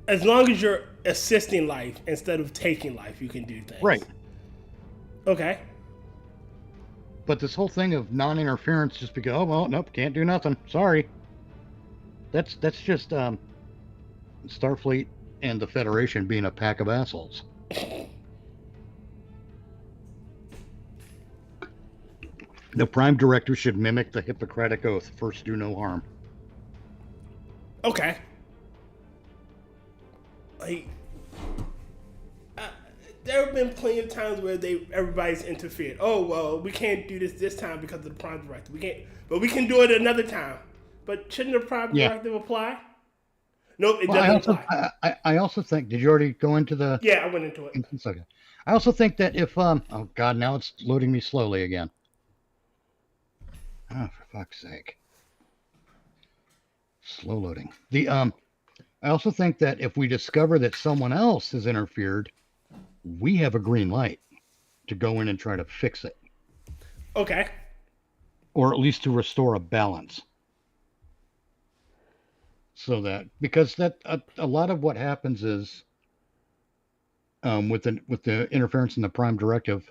As long as you're assisting life instead of taking life, you can do things. Right. Okay. But this whole thing of non-interference, just because, oh, well, nope, can't do nothing. Sorry. That's just Starfleet and the Federation being a pack of assholes. The Prime Directive should mimic the Hippocratic Oath. First, do no harm. Okay. Like, there have been plenty of times where everybody's interfered. Oh, well, we can't do this time because of the Prime Directive. We can't, but we can do it another time. But shouldn't the Prime Directive apply? Nope, it doesn't apply. I also think, did you already go into the... Yeah, I went into it. Okay. I also think that if... oh, God, now it's loading me slowly again. Oh, for fuck's sake. Slow loading. I also think that if we discover that someone else has interfered, we have a green light to go in and try to fix it. Okay. Or at least to restore a balance. So that, because that a lot of what happens is with the interference in the Prime Directive,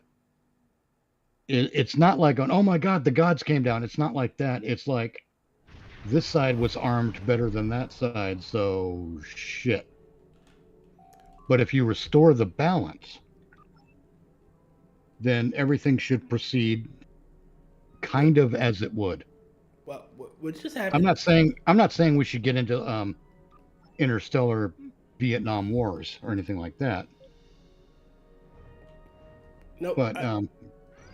it's not like going, oh my God, the gods came down. It's not like that. It's like, this side was armed better than that side, so shit. But if you restore the balance, then everything should proceed kind of as it would. Well, what just happened? I'm not saying we should get into interstellar Vietnam Wars or anything like that. No, but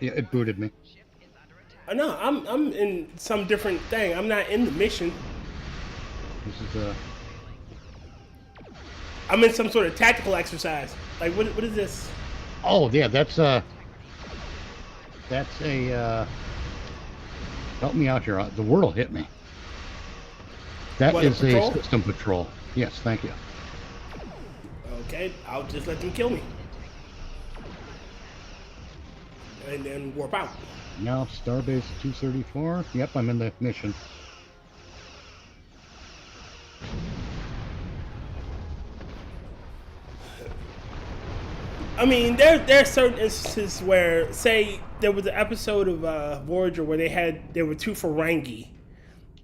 yeah, it booted me. No, I'm in some different thing. I'm not in the mission. This is I'm in some sort of tactical exercise. Like, what is this? Oh yeah, that's a help me out here. The word will hit me. That is a system patrol. Yes, thank you. Okay, I'll just let them kill me. And then warp out. Now, Starbase 234. Yep, I'm in the mission. I mean, there are certain instances where, say, there was an episode of Voyager where there were two Ferengi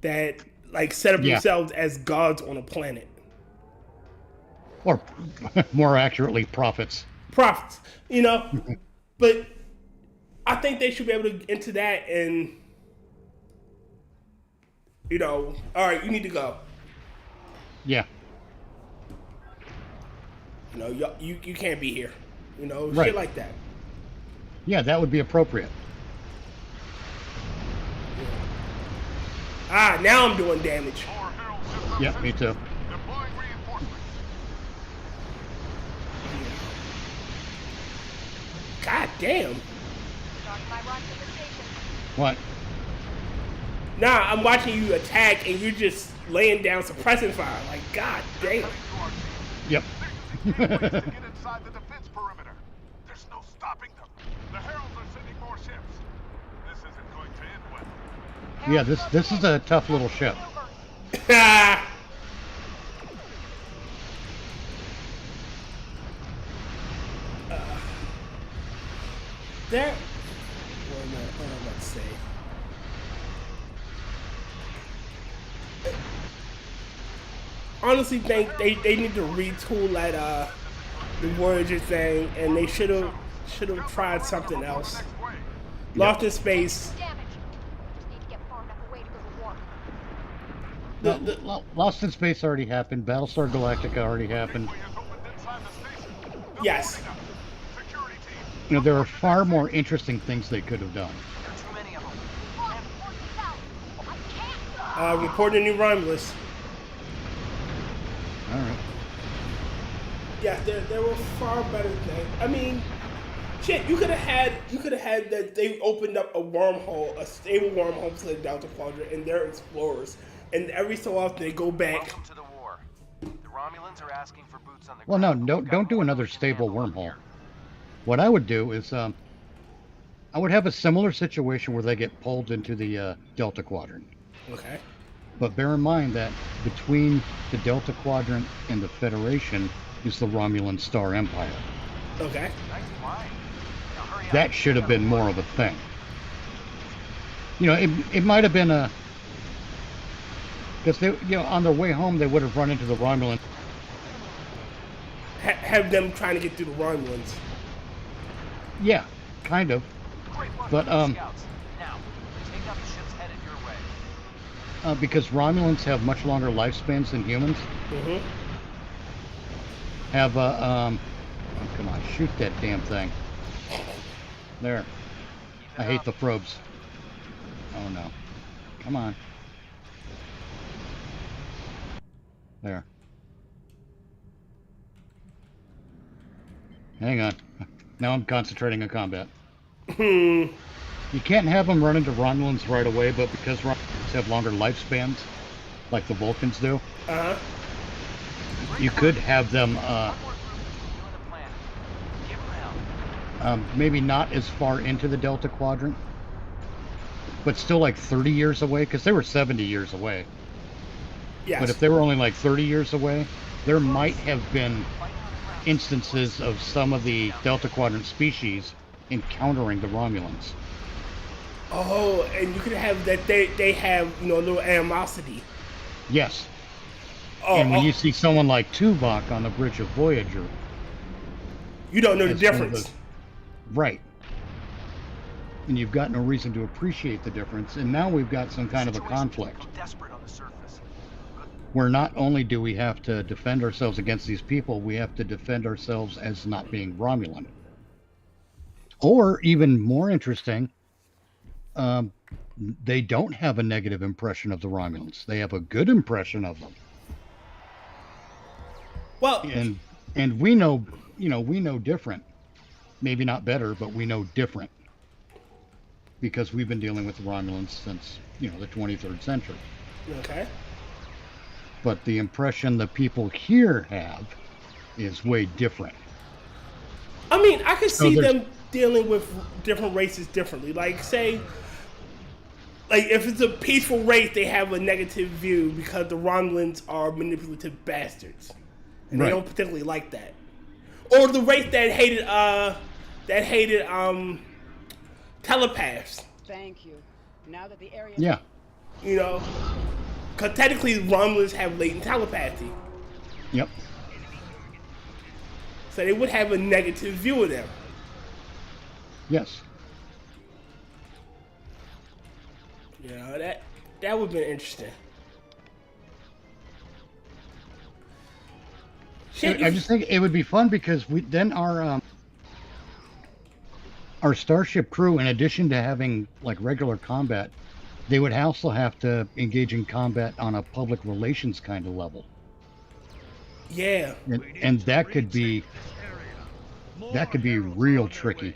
that like set up themselves as gods on a planet. Or, more accurately, prophets. Prophets, you know. But I think they should be able to enter that and, you know, all right, you need to go. Yeah. You know, you can't be here. You know, Right. shit like that. Yeah, that would be appropriate. Ah, now I'm doing damage. Yeah, me too. Deploying reinforcements. God damn. Starting my run to the station. What? Nah, I'm watching you attack and you're just laying down suppressing fire. Like, god damn. Yep. Ways to get inside the defense perimeter. There's no stopping them. The Heralds are sending more ships. This isn't going to end well. Yeah, this is a tough little ship. There. What am I about to say? Honestly, think they need to retool that the Voyager thing, and they should have tried something else. Lost in Space. Damage. Just need to get far enough away to go to war. Lost in Space already happened. Battlestar Galactica already happened. Yes. You know, there are far more interesting things they could have done. Reporting a new Romulus. All right. Yeah, there were far better things. I mean, shit, you could have had that they opened up a wormhole, a stable wormhole to the Delta Quadrant, and they're explorers. And every so often they go back. Welcome to the war. The Romulans are asking for boots on the Well, no, ground. don't do another stable wormhole. What I would do is, I would have a similar situation where they get pulled into the Delta Quadrant. Okay. But bear in mind that between the Delta Quadrant and the Federation is the Romulan Star Empire. Okay. That should have been more of a thing. You know, it might have been a... Because they, you know, on their way home they would have run into the Romulan. Have them trying to get through the Romulans. Yeah, kind of. But Scouts. Now, take out the ships headed your way. because Romulans have much longer lifespans than humans. Mm-hmm. Have oh, come on, shoot that damn thing. There. I hate the probes. Oh no. Come on. There. Hang on. Now I'm concentrating on combat. You can't have them run into Romulans right away, but because Romulans have longer lifespans, like the Vulcans do, you could have them maybe not as far into the Delta Quadrant, but still like 30 years away, because they were 70 years away. Yes. But if they were only like 30 years away, there might have been instances of some of the Delta Quadrant species encountering the Romulans. Oh, and you could have that they have, you know, a little animosity. Yes. Oh, And when you see someone like Tuvok on the bridge of Voyager, you don't know the as one of difference. right. And you've got no reason to appreciate the difference, and now we've got some kind of a conflict. Desperate on the surface. Where not only do we have to defend ourselves against these people, we have to defend ourselves as not being Romulan. Or, even more interesting, they don't have a negative impression of the Romulans. They have a good impression of them. Well, And we know, you know, we know different. Maybe not better, but we know different. Because we've been dealing with the Romulans since, you know, the 23rd century. okay. But the impression the people here have is way different. I mean, I could see there's- them dealing with different races differently. Like, say, like if it's a peaceful race, they have a negative view because the Romulans are manipulative bastards, and Right. they don't particularly like that. Or the race that hated telepaths. Thank you. Now that the area... Yeah. You know, because technically Romulans have latent telepathy, Yep. so they would have a negative view of them. Yes. You know, that would have been interesting. Shit, I just think it would be fun because then our starship crew, in addition to having like regular combat, they would also have to engage in combat on a public relations kind of level. Yeah. And that could be real tricky.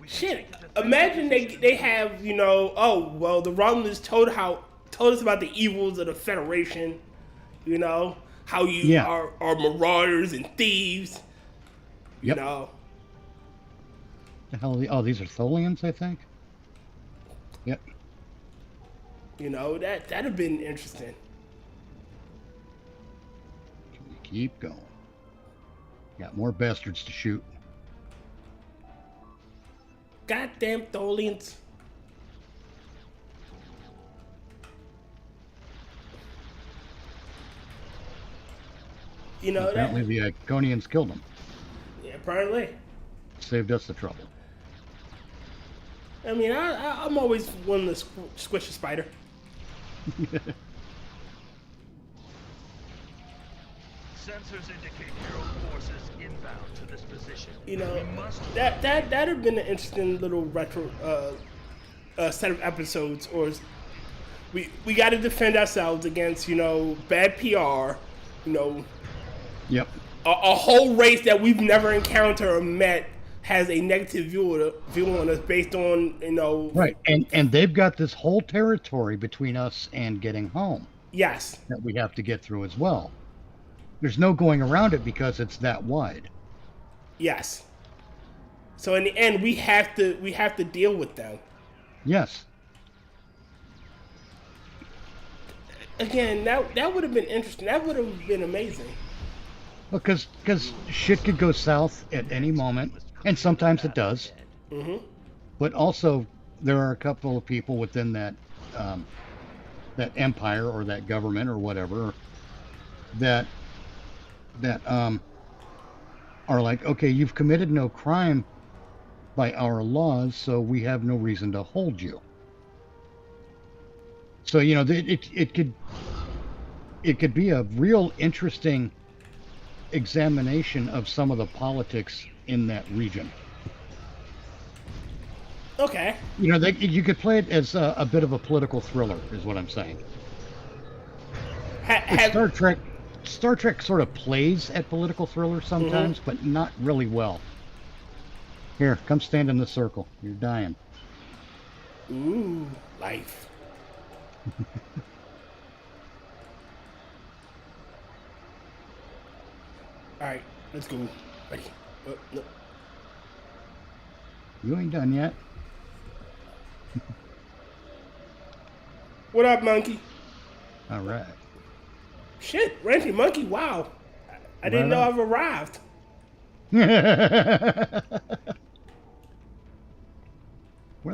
Shit. Imagine they have, you know, oh well, the Romulans told us about the evils of the Federation, you know, how you are marauders and thieves. Yep. You know. The hell? Oh, these are Tholians, I think. Yep. You know, that'd have been interesting. Keep going. Got more bastards to shoot. Goddamn Tholians. You know, apparently the Iconians killed them. Yeah, apparently. Saved us the trouble. I mean, I'm always one to squish a spider. Sensors indicate hero forces inbound to this position. You know, that'd have been an interesting little retro set of episodes. Or we got to defend ourselves against, you know, bad PR. You know. Yep. A whole race that we've never encountered or met has a negative view on us based on, you know. Right, and they've got this whole territory between us and getting home. Yes. That we have to get through as well. There's no going around it because it's that wide. Yes. So in the end, we have to deal with them. Yes. Again, that would have been interesting. That would have been amazing. Because shit could go south at any moment, and sometimes it does. Mm-hmm. But also, there are a couple of people within that that empire or that government or whatever that are like, okay, you've committed no crime by our laws, so we have no reason to hold you. So you know, it could be a real interesting examination of some of the politics in that region. Okay. You know, you could play it as a bit of a political thriller, is what I'm saying. Star Trek sort of plays at political thrillers sometimes, but not really well. Here, come stand in the circle. You're dying. Ooh, life. All right, let's go. Ready? No. You ain't done yet. What up, monkey? All right. Shit, Ranty Monkey, wow. I didn't know I've arrived. Where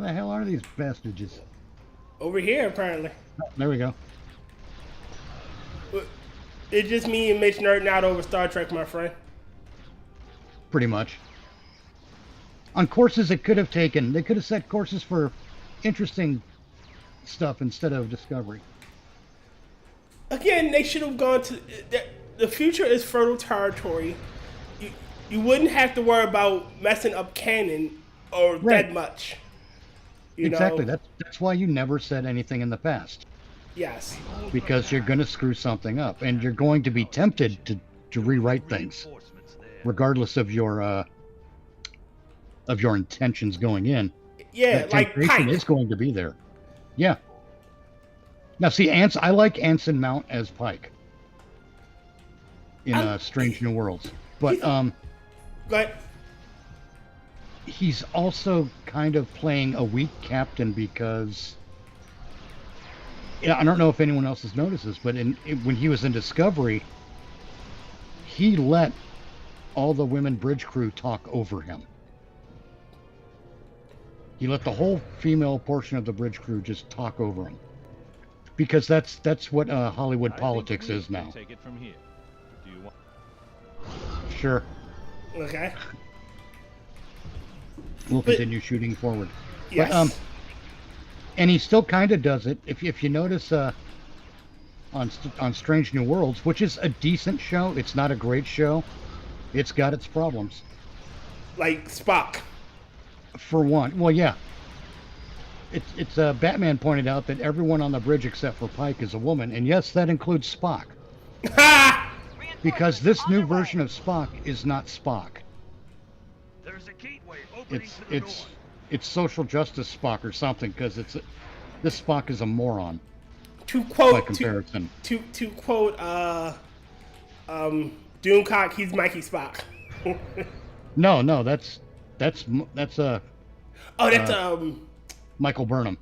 the hell are these bastards? Over here, apparently. Oh, there we go. It's just me and Mitch nerding out over Star Trek, my friend. Pretty much. On courses it could have taken, they could have set courses for interesting stuff instead of Discovery. Again, they should have gone to... The future is fertile territory. You wouldn't have to worry about messing up canon or that much. Exactly. That's why you never said anything in the past. Yes. Because you're going to screw something up, and you're going to be tempted to rewrite things, regardless of your intentions going in. Yeah, that like temptation is going to be there. Yeah. Now, see, I like Anson Mount as Pike in Strange New Worlds, but he's also kind of playing a weak captain because, I don't know if anyone else has noticed this, but when he was in Discovery, he let all the women bridge crew talk over him. He let the whole female portion of the bridge crew just talk over him. Because that's what Hollywood politics is now. Take it from here. Do you want? Sure. Okay. We'll continue shooting forward. Yes. But, and he still kind of does it. If you notice on Strange New Worlds, which is a decent show, it's not a great show. It's got its problems. Like Spock. For one, well, yeah. It's Batman pointed out that everyone on the bridge except for Pike is a woman, and yes, that includes Spock. Because this new version of Spock is not Spock. There's a gateway opening to the It's social justice Spock or something, because this Spock is a moron. To quote, by comparison. To quote, Doomcock, he's Mikey Spock. No, that's Michael Burnham.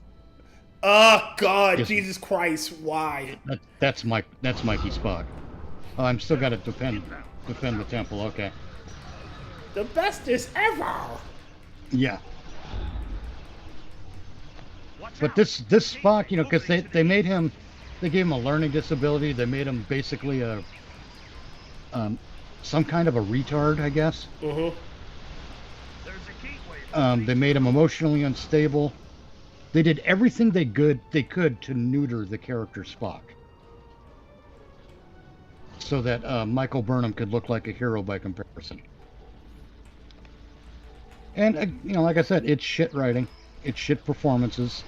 Oh God, Yes. Jesus Christ, why? That's Mikey Spock. Oh, I'm still got to defend the temple. Okay. The bestest ever. Yeah. But this Spock, you know, because they gave him a learning disability. They made him basically some kind of a retard, I guess. Mm-hmm. They made him emotionally unstable. They did everything they could to neuter the character Spock, so that Michael Burnham could look like a hero by comparison. And you know, like I said, it's shit writing, it's shit performances,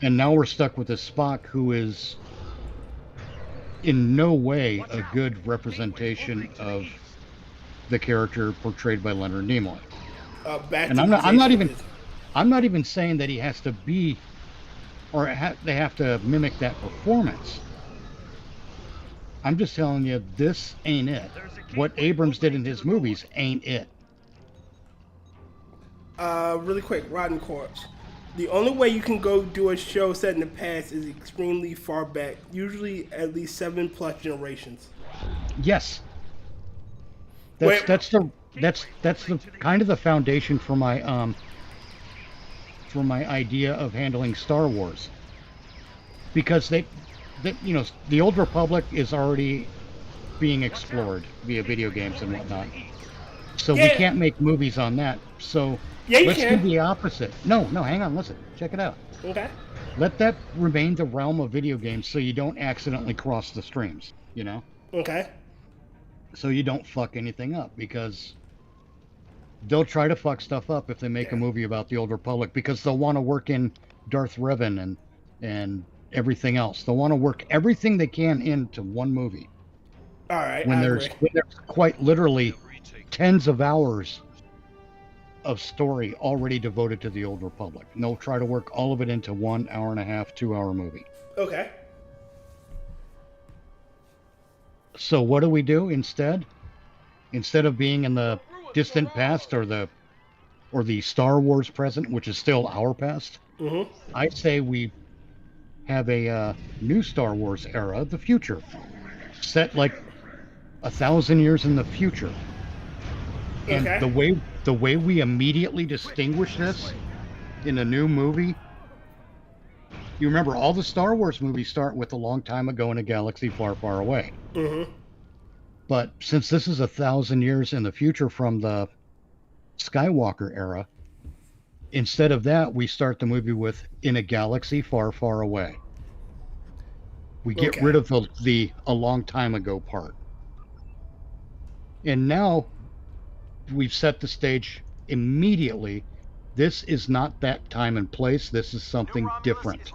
and now we're stuck with this Spock who is in no way a good representation of the character portrayed by Leonard Nimoy. And I'm not even saying that he has to be, or they have to mimic that performance. I'm just telling you, this ain't it. What Abrams did in his movies ain't it. Really quick, Rotncorpse. The only way you can go do a show set in the past is extremely far back, usually at least 7+ generations. Yes. That's the kind of the foundation for my idea of handling Star Wars, because they you know, the Old Republic is already being explored via video games and whatnot, so we can't make movies on that. So let's do the opposite. No, hang on, listen, check it out. Okay. Let that remain the realm of video games, so you don't accidentally cross the streams. You know. Okay. So you don't fuck anything up, because they'll try to fuck stuff up if they make a movie about the Old Republic, because they'll want to work in Darth Revan and everything else. They'll want to work everything they can into one movie. All right. When there's quite literally tens of hours of story already devoted to the Old Republic. And they'll try to work all of it into 1 hour and a half, 2 hour movie. Okay. So what do we do instead? Instead of being in the distant past or the Star Wars present, which is still our past, I say we have a new Star Wars era, the future, set like 1,000 years in the future. And the way we immediately distinguish this in a new movie, you remember all the Star Wars movies start with a long time ago in a galaxy far, far away. But since this is 1,000 years in the future from the Skywalker era, instead of that, we start the movie with in a galaxy far, far away. We get rid of the a long time ago part. And now we've set the stage immediately. This is not that time and place. This is something different.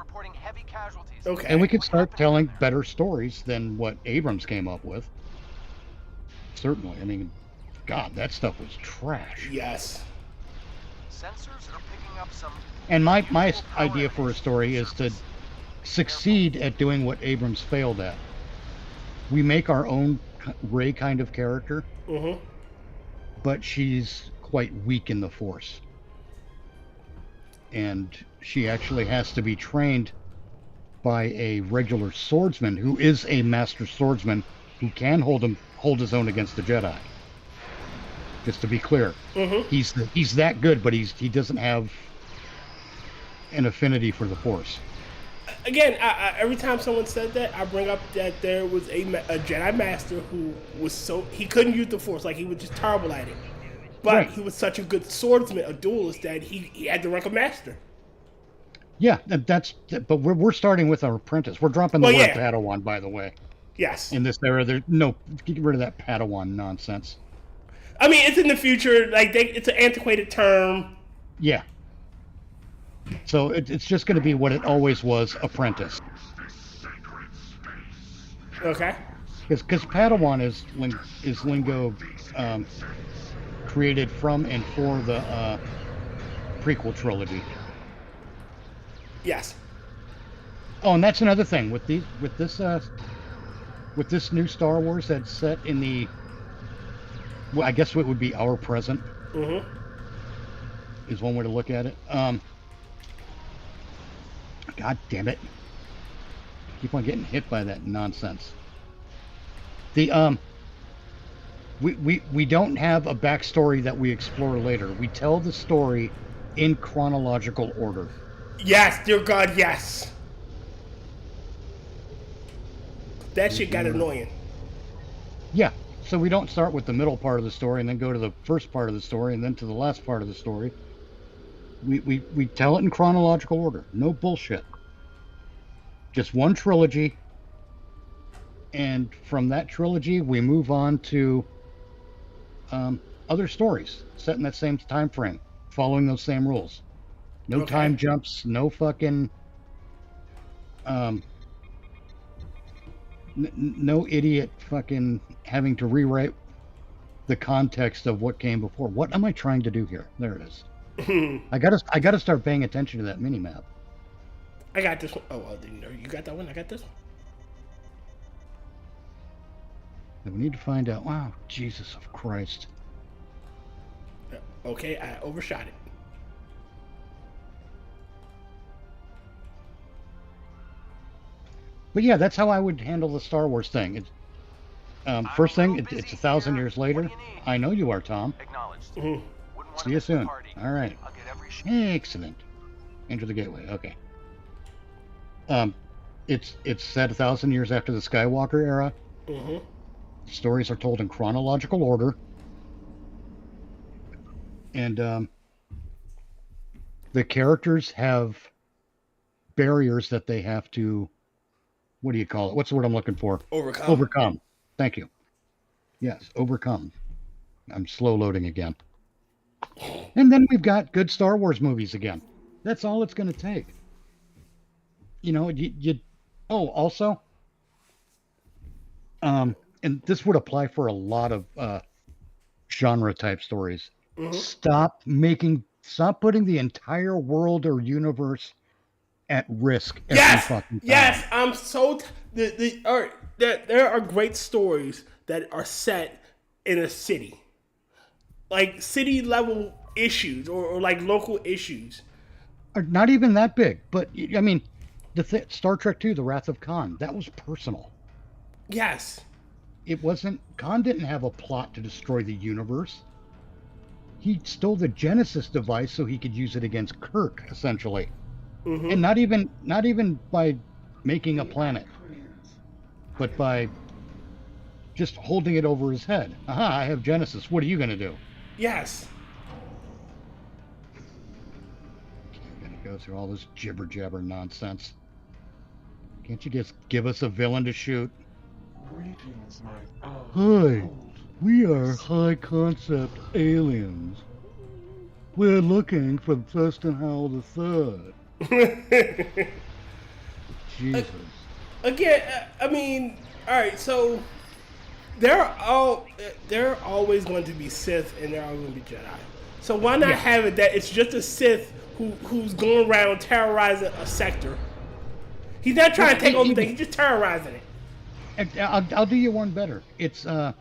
Okay. And we can start telling better stories than what Abrams came up with. Certainly. I mean, God, that stuff was trash. Yes. Sensors are picking up some. And my idea for a story is to succeed at doing what Abrams failed at. We make our own Rey kind of character, but she's quite weak in the Force. And she actually has to be trained by a regular swordsman who is a master swordsman who can hold his own against the Jedi. Just to be clear, he's that good, but he doesn't have an affinity for the Force. Again, every time someone said that, I bring up that there was a Jedi Master who was he couldn't use the Force, like he was just terrible at it. But he was such a good swordsman, a duelist, that he had the rank of Master. Yeah, but we're starting with our apprentice. We're dropping the word Padawan, by the way. Yes. In this era, get rid of that Padawan nonsense. I mean, it's in the future. Like it's an antiquated term. Yeah. So it's just going to be what it always was, apprentice. Okay. Because Padawan is lingo created from and for the prequel trilogy. Yes. Oh, and that's another thing with this new Star Wars that's set in the, well, I guess what would be our present. Mm-hmm. Is one way to look at it. God damn it! Keep on getting hit by that nonsense. The we don't have a backstory that we explore later. We tell the story in chronological order. Yes, dear God, yes. That shit got annoying. Yeah. So we don't start with the middle part of the story and then go to the first part of the story and then to the last part of the story. We tell it in chronological order. No bullshit. Just one trilogy. And from that trilogy, we move on to other stories set in that same time frame, following those same rules. No time jumps, no fucking no idiot fucking having to rewrite the context of what came before. What am I trying to do here? There it is. I gotta start paying attention to that mini map. I got this one. Oh, well, you got that one? I got this one. And we need to find out. Wow, Jesus of Christ. Okay, I overshot it. But yeah, that's how I would handle the Star Wars thing. It's, first thing, it's 1,000 years later. I know you are, Tom. Acknowledged. Mm-hmm. See you soon. All right. Excellent. Enter the gateway. Okay. It's set 1,000 years after the Skywalker era. Mm-hmm. Stories are told in chronological order. And the characters have barriers that they have to, what do you call it? What's the word I'm looking for? Overcome. Overcome. Thank you. Yes, overcome. I'm slow loading again. And then we've got good Star Wars movies again. That's all it's going to take. You know, oh, also, and this would apply for a lot of genre type stories. Mm-hmm. Stop putting the entire world or universe at risk every fucking time. Yes, I'm so there are great stories that are set in a city, like city level issues or like local issues. Or not even that big, but I mean, Star Trek II: The Wrath of Khan, that was personal. Yes, it wasn't. Khan didn't have a plot to destroy the universe. He stole the Genesis device so he could use it against Kirk, essentially. Mm-hmm. And not even by making a planet, but by just holding it over his head. Aha, I have Genesis. What are you going to do? Yes. I'm going to go through all this jibber jabber nonsense. Can't you just give us a villain to shoot? Greetings, my Hi, we are high concept aliens. We're looking for Thurston Howell III. Jesus. Again, I mean, all right. So there are always going to be Sith and there are going to be Jedi. So why not have it that it's just a Sith who's going around terrorizing a sector? He's not trying to take over things. He's just terrorizing it. I'll do you one better. It's a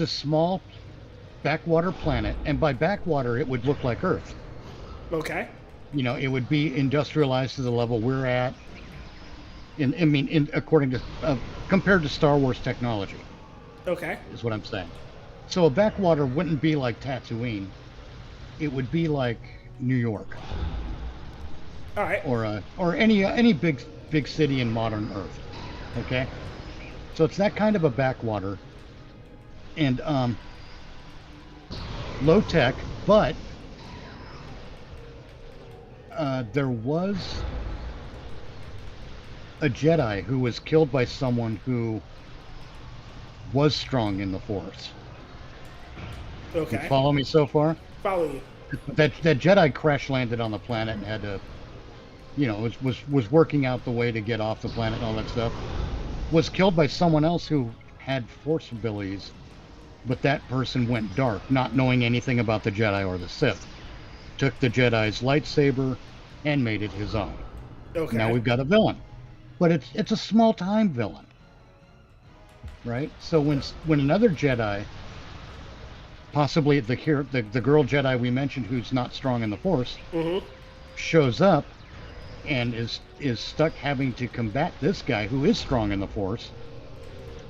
small backwater planet, and by backwater it would look like Earth. Okay. You know, it would be industrialized to the level we're at. According to compared to Star Wars technology. Okay. Is what I'm saying. So a backwater wouldn't be like Tatooine. It would be like New York. All right. Or any big city in modern Earth. Okay. So it's that kind of a backwater, and low tech, but there was a Jedi who was killed by someone who was strong in the Force. Okay. You follow me so far? Follow you. That Jedi crash landed on the planet and had to, was working out the way to get off the planet and all that stuff. Was killed by someone else who had Force abilities, but that person went dark, not knowing anything about the Jedi or the Sith. Took the Jedi's lightsaber and made it his own. Okay. Now we've got a villain, but it's a small time villain, right? So when another Jedi, possibly the girl Jedi we mentioned who's not strong in the Force, shows up and is stuck having to combat this guy who is strong in the Force,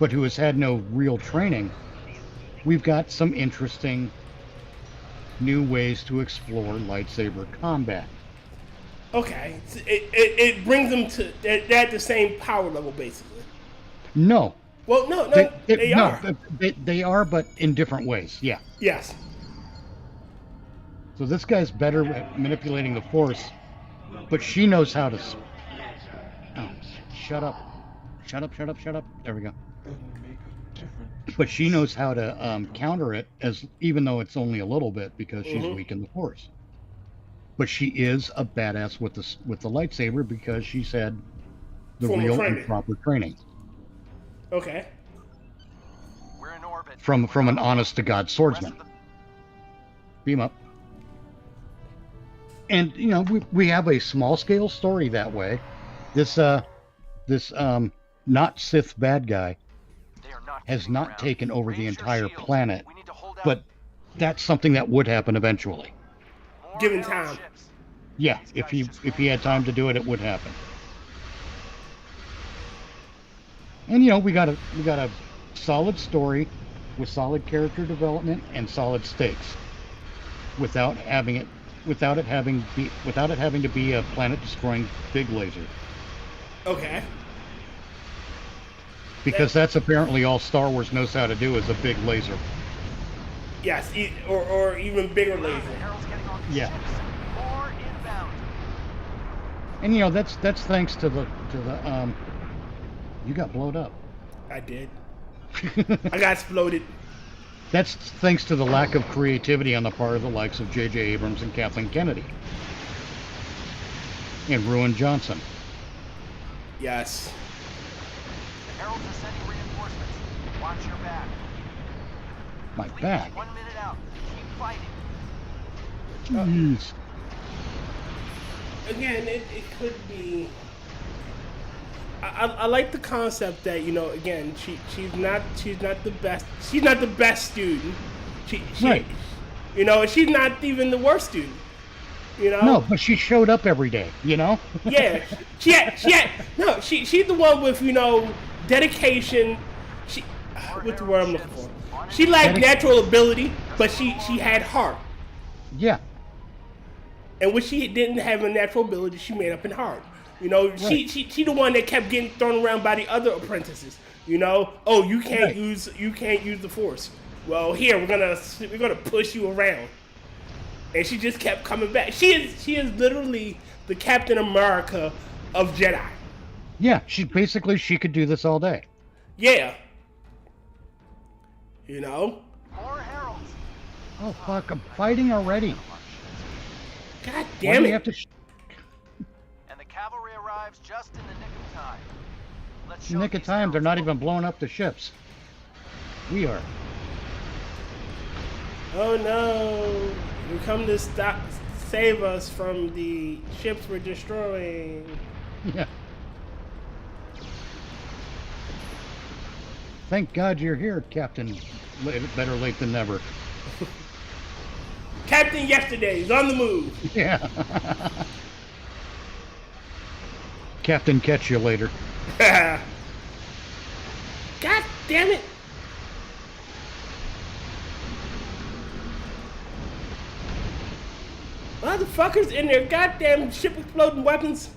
but who has had no real training, we've got some interesting new ways to explore lightsaber combat. Okay. So it brings them to they're at the same power level basically. No. Well, no, they are. They are, but in different ways. Yeah. Yes. So this guy's better at manipulating the Force, but she knows how to. Oh, shut up! Shut up! Shut up! Shut up! There we go. But she knows how to counter it, even though it's only a little bit because she's weak in the Force. But she is a badass with the lightsaber because she's had the real and proper training. Okay. We're in orbit. From an honest to God swordsman. Beam up. And we have a small scale story that way. This not Sith bad guy has not taken over the entire planet, but that's something that would happen eventually. Given time. Yeah, if he had time to do it, it would happen. And we got a solid story with solid character development and solid stakes, without it having to be a planet destroying big laser. Okay. Because that's apparently all Star Wars knows how to do is a big laser. Yes, or even bigger laser. Yeah. And that's thanks to the you got blowed up. I did. I got exploded. That's thanks to the lack of creativity on the part of the likes of J.J. Abrams and Kathleen Kennedy. And Ruin Johnson. Yes. The Heralds are sending reinforcements. Watch your back. My back? 1 minute out. Keep fighting. Jeez. Again, it could be. I like the concept that again she's not the best. She's not the best student. She right. She's not even the worst student. No, but she showed up every day. Yeah. She's the one with dedication. What's the word I'm looking for? She lacked natural ability, but she had heart. Yeah. And when she didn't have a natural ability, she made up in heart. Right. She the one that kept getting thrown around by the other apprentices. Oh, you can't use the Force. Well, here we're gonna push you around. And she just kept coming back. She is literally the Captain America of Jedi. Yeah, she could do this all day. Yeah. More heralds. Oh fuck! I'm fighting already. God damn it! And the cavalry arrives just in the nick of time. Let's show nick of time. They're not even blowing up the ships. We are. Oh no! We come to save us from the ships we're destroying. Yeah. Thank God you're here, Captain. Better late than never. Captain Yesterday's on the move. Yeah. Captain, catch you later. God damn it. Motherfuckers in their goddamn ship exploding weapons.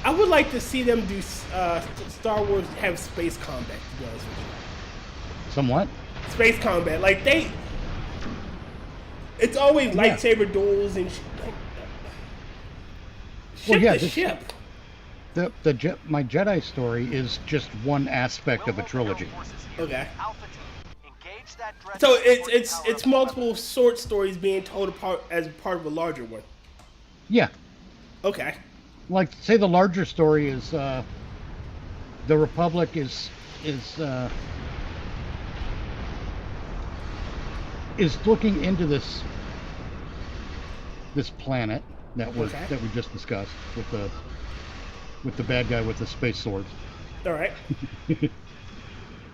I would like to see them do Star Wars have space combat, to be honest with you. Somewhat? Space combat. Like it's always lightsaber duels and shit. Ship to ship. my Jedi story is just one aspect of a trilogy. Okay. Alpha team, engage that dreadnought So before you it's power it's up the multiple weapons. short stories being told apart as part of a larger one. Yeah, Okay. like say the larger story is the Republic is looking into this planet that we just discussed with the bad guy with the space swords. All right.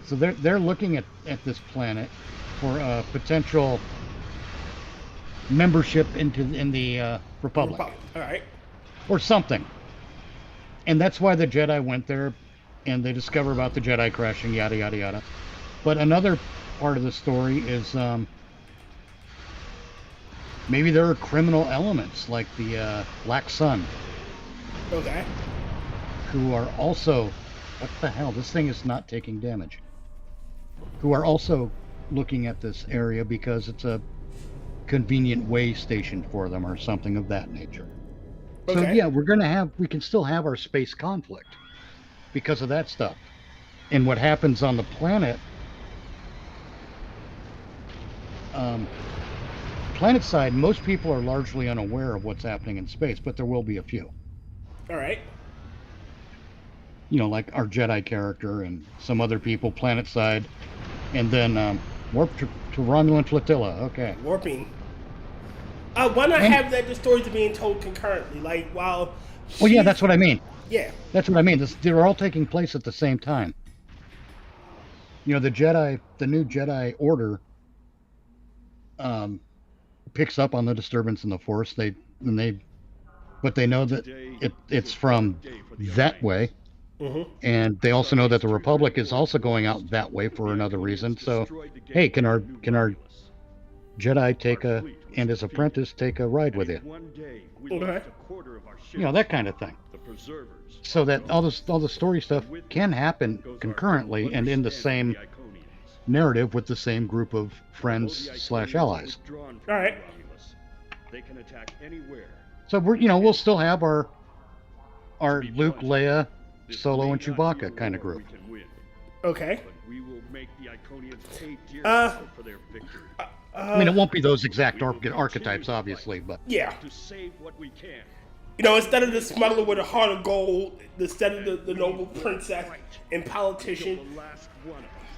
So they're looking at this planet for potential membership in the Republic All right. or something. And that's why the Jedi went there, and they discover about the Jedi crashing, yada yada yada. But another part of the story is maybe there are criminal elements like the Black Sun, Okay. who are also, what the hell? This thing is not taking damage. Who are also looking at this area because it's a convenient way station for them or something of that nature. So Okay. yeah, we can still have our space conflict because of that stuff. And what happens on the planet, planet side, most people are largely unaware of what's happening in space, but there will be a few. All right. You know, like our Jedi character and some other people, planet side, and then warp to Romulan flotilla. Okay. Warping. Why not have that the stories are being told concurrently? Like while. Well, yeah, that's what I mean. Yeah. That's what I mean. They're all taking place at the same time. You know, the new Jedi Order, picks up on the disturbance in the Force. But they know that it's from that way, and they also know that the Republic is also going out that way for another reason. So, hey, can our Jedi and his apprentice take a ride with you? Okay. You know, that kind of thing. So that all the story stuff can happen concurrently and in the same narrative with the same group of friends / allies. All right. They can attack anywhere. So we'll still have our Luke, Leia, Solo, and Chewbacca kind of group. Okay. But we will make the Iconians pay dear for their victory. I mean, it won't be those exact archetypes, obviously, but Yeah. To save what we can. You know, instead of the smuggler with a heart of gold, instead of the noble princess and politician,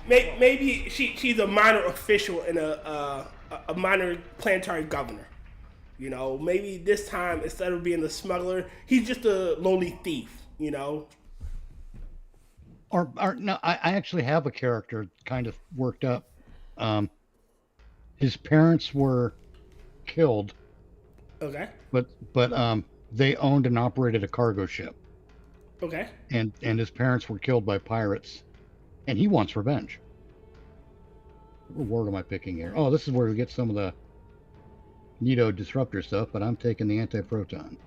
maybe she's a minor official and a minor planetary governor. You know, maybe this time instead of being the smuggler, he's just a lowly thief. You know. Or no, I actually have a character kind of worked up. His parents were killed. Okay. But they owned and operated a cargo ship. Okay. And his parents were killed by pirates, and he wants revenge. What word am I picking here? Oh, this is where we get some of the Nito disruptor stuff, but I'm taking the anti-proton.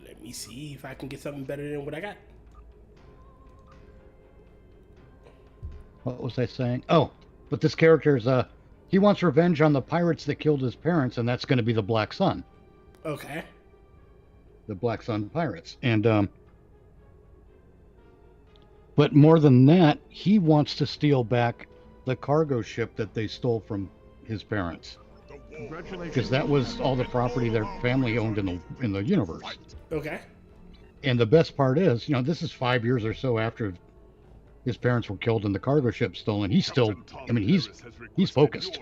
Let me see if I can get something better than what I got. What was I saying? Oh, but this character is he wants revenge on the pirates that killed his parents, and that's going to be the Black Sun. Okay. The Black Sun pirates. And but more than that, he wants to steal back the cargo ship that they stole from his parents. Because that was all the property their family owned in the universe. Okay. And the best part is, you know, this is 5 years or so after his parents were killed and the cargo ship stolen. He's still, I mean, he's focused.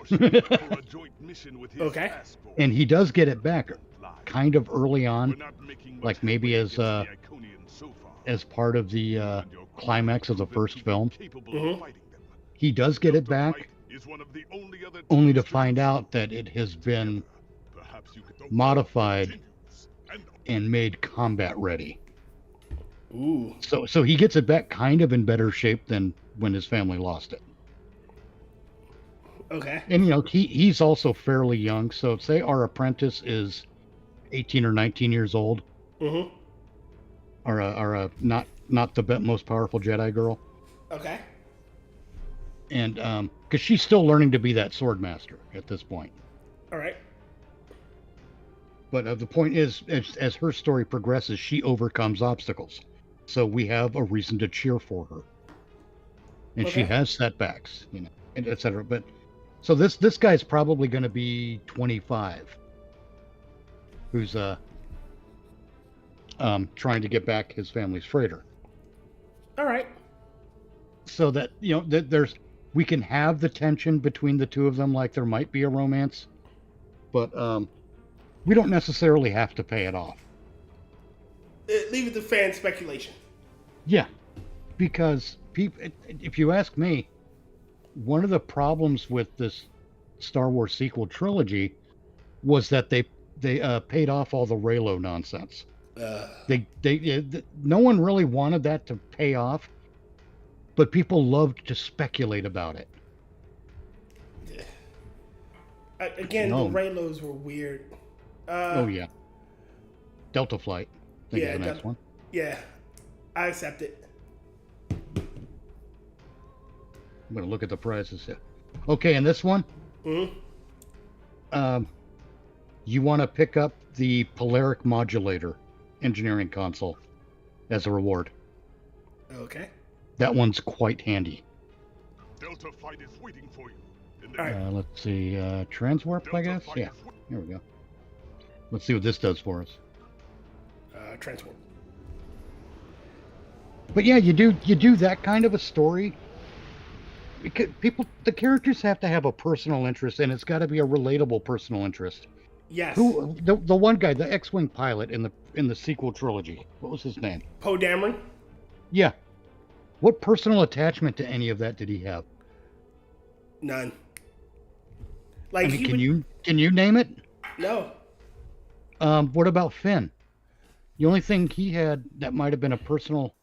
Okay. And he does get it back kind of early on, like maybe as part of the climax of the first film. Mm-hmm. He does get it back, only to find out that it has been modified and made combat ready. Ooh. So he gets it back kind of in better shape than when his family lost it. Okay. And you know, he's also fairly young, so say our apprentice is 18 or 19 years old. Mm-hmm. Or a not the most powerful Jedi girl. Okay. And because she's still learning to be that sword master at this point. All right. But the point is, as her story progresses, she overcomes obstacles. So we have a reason to cheer for her. And she Okay. has setbacks, you know, and et cetera. But so this guy's probably going to be 25, who's trying to get back his family's freighter. All right. So that, you know, that we can have the tension between the two of them, like there might be a romance, but we don't necessarily have to pay it off. Leave it to fan speculation. Yeah, because if you ask me, one of the problems with this Star Wars sequel trilogy was that they paid off all the Reylo nonsense. No one really wanted that to pay off, but people loved to speculate about it. Again, No. the Reylos were weird. Oh yeah, Delta Flight. Think Yeah, of the next one. Yeah, I accept it. I'm gonna look at the prizes here. Okay, and this one, you want to pick up the Polaric Modulator engineering console as a reward. Okay. That one's quite handy. Delta fight is waiting for you. In the All right. Let's see, Transwarp, I guess? Yeah, here we go. Let's see what this does for us. Transport. But yeah, you do that kind of a story. Because the characters have to have a personal interest, and it's got to be a relatable personal interest. Yes. Who the one guy, the X-wing pilot in the sequel trilogy? What was his name? Poe Dameron? Yeah. What personal attachment to any of that did he have? None. Like, I mean, can you name it? No. What about Finn? The only thing he had that might have been a personal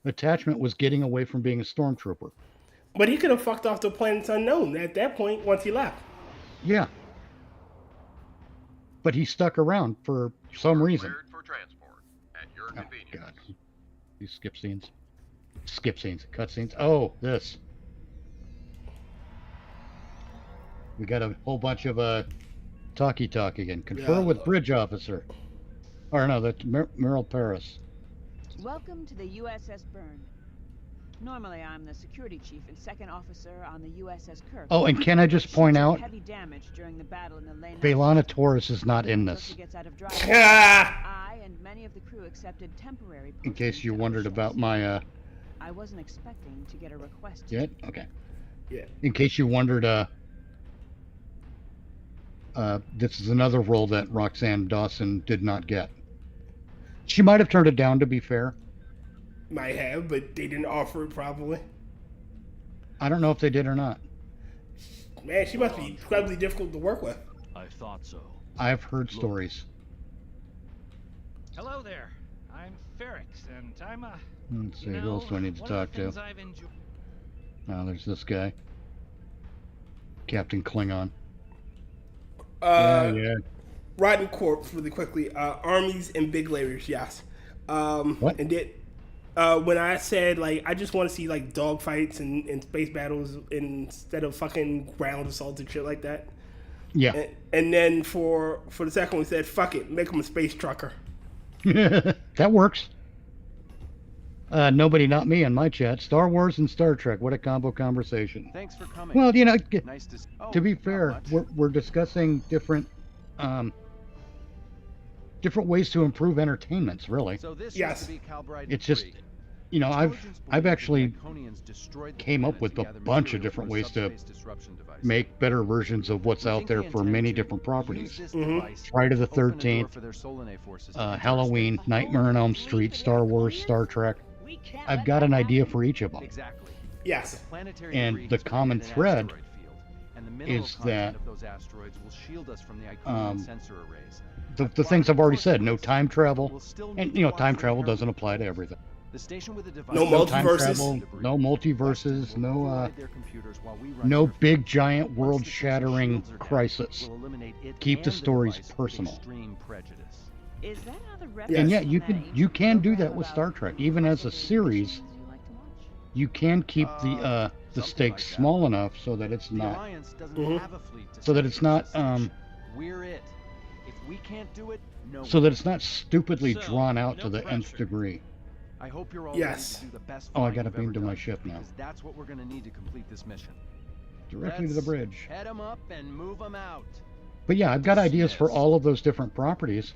attachment was getting away from being a stormtrooper. But he could have fucked off to planets unknown at that point once he left. Yeah. But he stuck around for some reason. For transport at your convenience. God. These skip scenes, cutscenes. Oh, this. We got a whole bunch of talkie again. Confer with bridge officer. Or no, that's Meryl Paris. Welcome to the USS Byrne. Normally, I'm the security chief and second officer on the USS Kirk. Oh, and can I just point out, heavy damage during the battle in the Lane. Belana Torres is not in this. I and many of the crew accepted temporary. In case you wondered about my I wasn't expecting to get a request. Yet? Okay. Yeah. In case you wondered, this is another role that Roxanne Dawson did not get. She might have turned it down, to be fair. Might have, but they didn't offer it probably. I don't know if they did or not. Man, she must be incredibly difficult to work with. I thought so. I've heard stories. Hello there. I'm Ferrix, and I'm a... Let's see, who else do I need to talk to? Oh, there's this guy. Captain Klingon. Yeah. Rotncorpse, really quickly. Armies and big layers, yes. What? And then, when I said, like, I just want to see, like, dogfights and space battles instead of fucking ground assault and shit like that. Yeah. And then for the second one, we said, fuck it, make him a space trucker. That works. Nobody, not me, in my chat. Star Wars and Star Trek. What a combo conversation. Thanks for coming. Well, you know, Nice to be fair, we're discussing different ways to improve entertainments, really. So this Yes. used to be Calbride It's just, 3. you know, I've actually Iconians destroyed the came up planet with to a gather bunch of material different for a ways to subspace disruption device. make better versions of what's We out think there they for intend many to different use properties. this device Friday the to open a door 13th, for their Solanae forces to enter our Halloween, space. Nightmare on Elm Street, Star Wars, Star Trek. I've got an idea for each of them. Exactly. Yes. Planetary And debris the has common created an thread asteroid field, and the mineral is content that of those asteroids will shield us from the Iconian sensor arrays. the things I've already said, no time travel, and you know, time travel doesn't apply to everything. The station with the device No time multiverses. travel, no multiverses, no override their computers while we run no interference. big giant Once world the system's shattering shields are down, crisis. we'll eliminate it Keep the and stories device with personal. extreme prejudice. Is that how the And yeah, reference you from can that do ancient that with program Star Trek, about even as a possible series. missions you like to watch? You can keep the Something stakes like that. small enough so that it's The not Alliance doesn't Mhm. have a fleet to so that send it's to not the station. We're it. If we can't do it, no so one that it's not stupidly So, drawn out no to the nth pressure. degree. I hope you're all Yes. ready to do the best Oh, I flying gotta you've beam ever to my done, ship now. because that's what we're gonna need to complete this mission. Directly to the Let's bridge. Head them up and move them out. But yeah, I've got ideas for Dismissed. all of those different properties.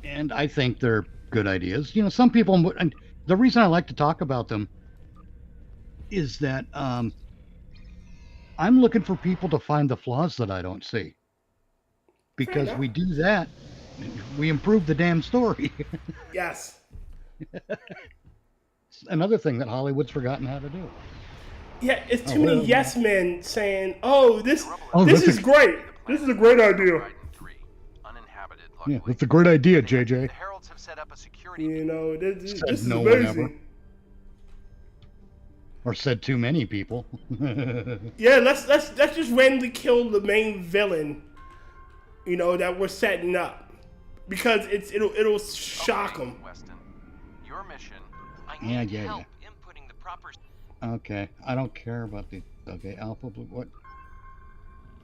And I think they're good ideas. You know, some people, and the reason I like to talk about them is that I'm looking for people to find the flaws that I don't see. Because we do that, we improve the damn story. Yes. Another thing that Hollywood's forgotten how to do. Yeah, it's too many yes men saying, "Oh, this that's is great. This is a great idea." Yeah, that's a great idea, JJ. You know, this Said is no one ever. amazing. Or said too many people. Yeah, let's just randomly kill the main villain. You know that we're setting up because it'll shock them. Your mission. Yeah, yeah. Okay, I don't care about the. Okay, Alpha Blue. What?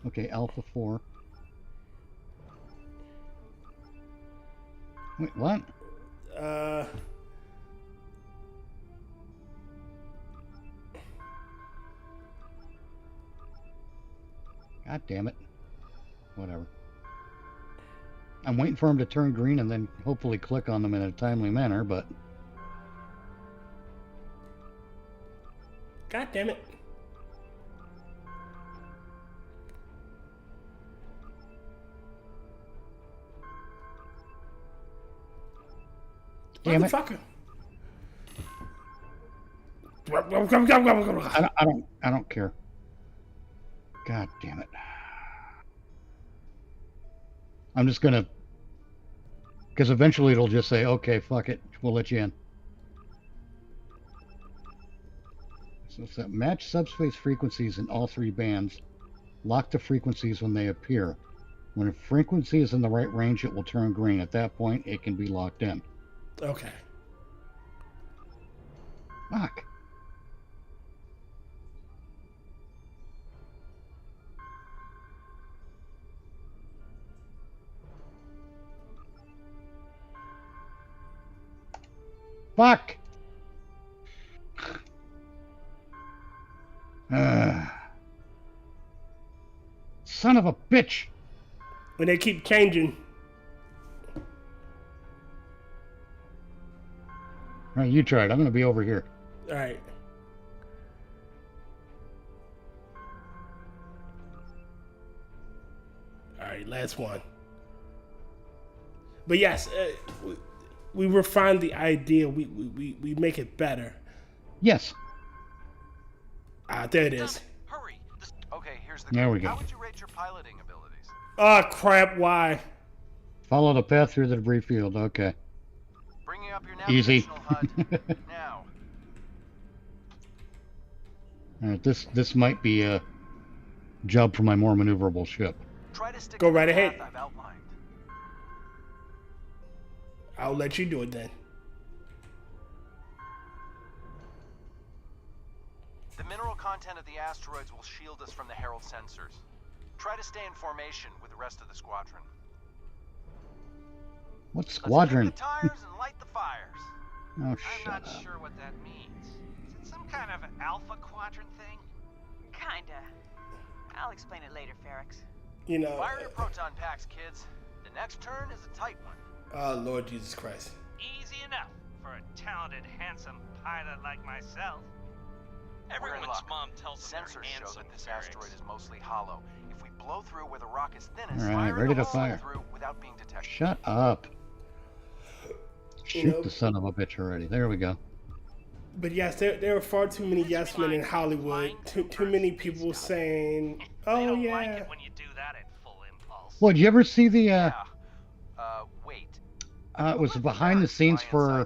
Okay, Alpha 4. Wait, what? God damn it. Whatever. I'm waiting for them to turn green and then hopefully click on them in a timely manner, but... God damn it. Damn it. Motherfucker. I don't care. God damn it. I'm just gonna... Because eventually it'll just say, okay, fuck it, we'll let you in. So it's that match subspace frequencies in all three bands. Lock the frequencies when they appear. When a frequency is in the right range, it will turn green. At that point, it can be locked in. Okay. Fuck. Fuck! Son of a bitch! When they keep changing. Alright, you try it. I'm gonna be over here. Alright. Alright, last one. But yes, we refine the idea. We make it better. Yes. There it is. Hurry. Okay, here's the. There we go. How would you rate your piloting abilities? Oh crap! Why? Follow the path through the debris field. Okay. Bringing up your Easy. navigational HUD now. Alright, this might be a job for my more maneuverable ship. Try to stick Go to right the ahead. path I've outlined. I'll let you do it then. The mineral content of the asteroids will shield us from the Herald sensors. Try to stay in formation with the rest of the squadron. What squadron? Let's kick the tires and light the fires. Oh, I'm shut not up. sure what that means. Is it some kind of alpha quadrant thing? Kinda. I'll explain it later, Ferrix. You know. Fire your proton packs, kids. The next turn is a tight one. Oh Lord Jesus Christ. Easy enough for a talented, handsome pilot like myself. Everyone's mom tells them Sensors they're show handsome, that this Ferrix. asteroid is mostly hollow. If we blow through where the rock is thinnest, All right, fire ready the to hole fire. through without being detected. Shut up. Shoot know- the son of a bitch already. There we go. But yes, there are far too many yes men in Hollywood. Too many people saying, "Oh They don't yeah." like it when you do that at full impulse. Well, did you ever see the Wait. it was behind the scenes for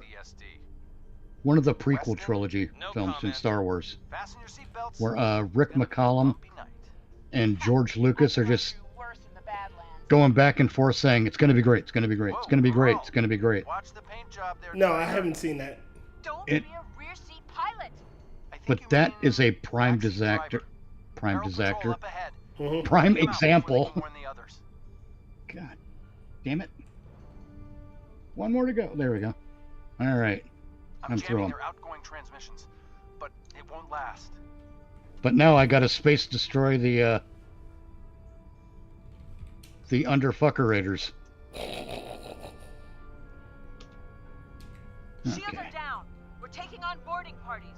one of the prequel trilogy films in Star Wars, Fasten your seatbelts. where Rick McCallum and George Lucas are just going back and forth saying it's going to be great, it's going to be great, it's going to be great, it's going to be great. Watch the paint job there. No, I haven't seen that. Don't It- be a rear seat pilot. But that is a prime disaster. Prime disaster. Up ahead. Prime Take 'em out before they example. can warn the others. God damn it. One more to go. There we go. All right. I'm through jamming 'em. their outgoing transmissions, but it won't last. But now I got to space destroy the underfucker raiders. Shields Okay. are down. We're taking on boarding parties.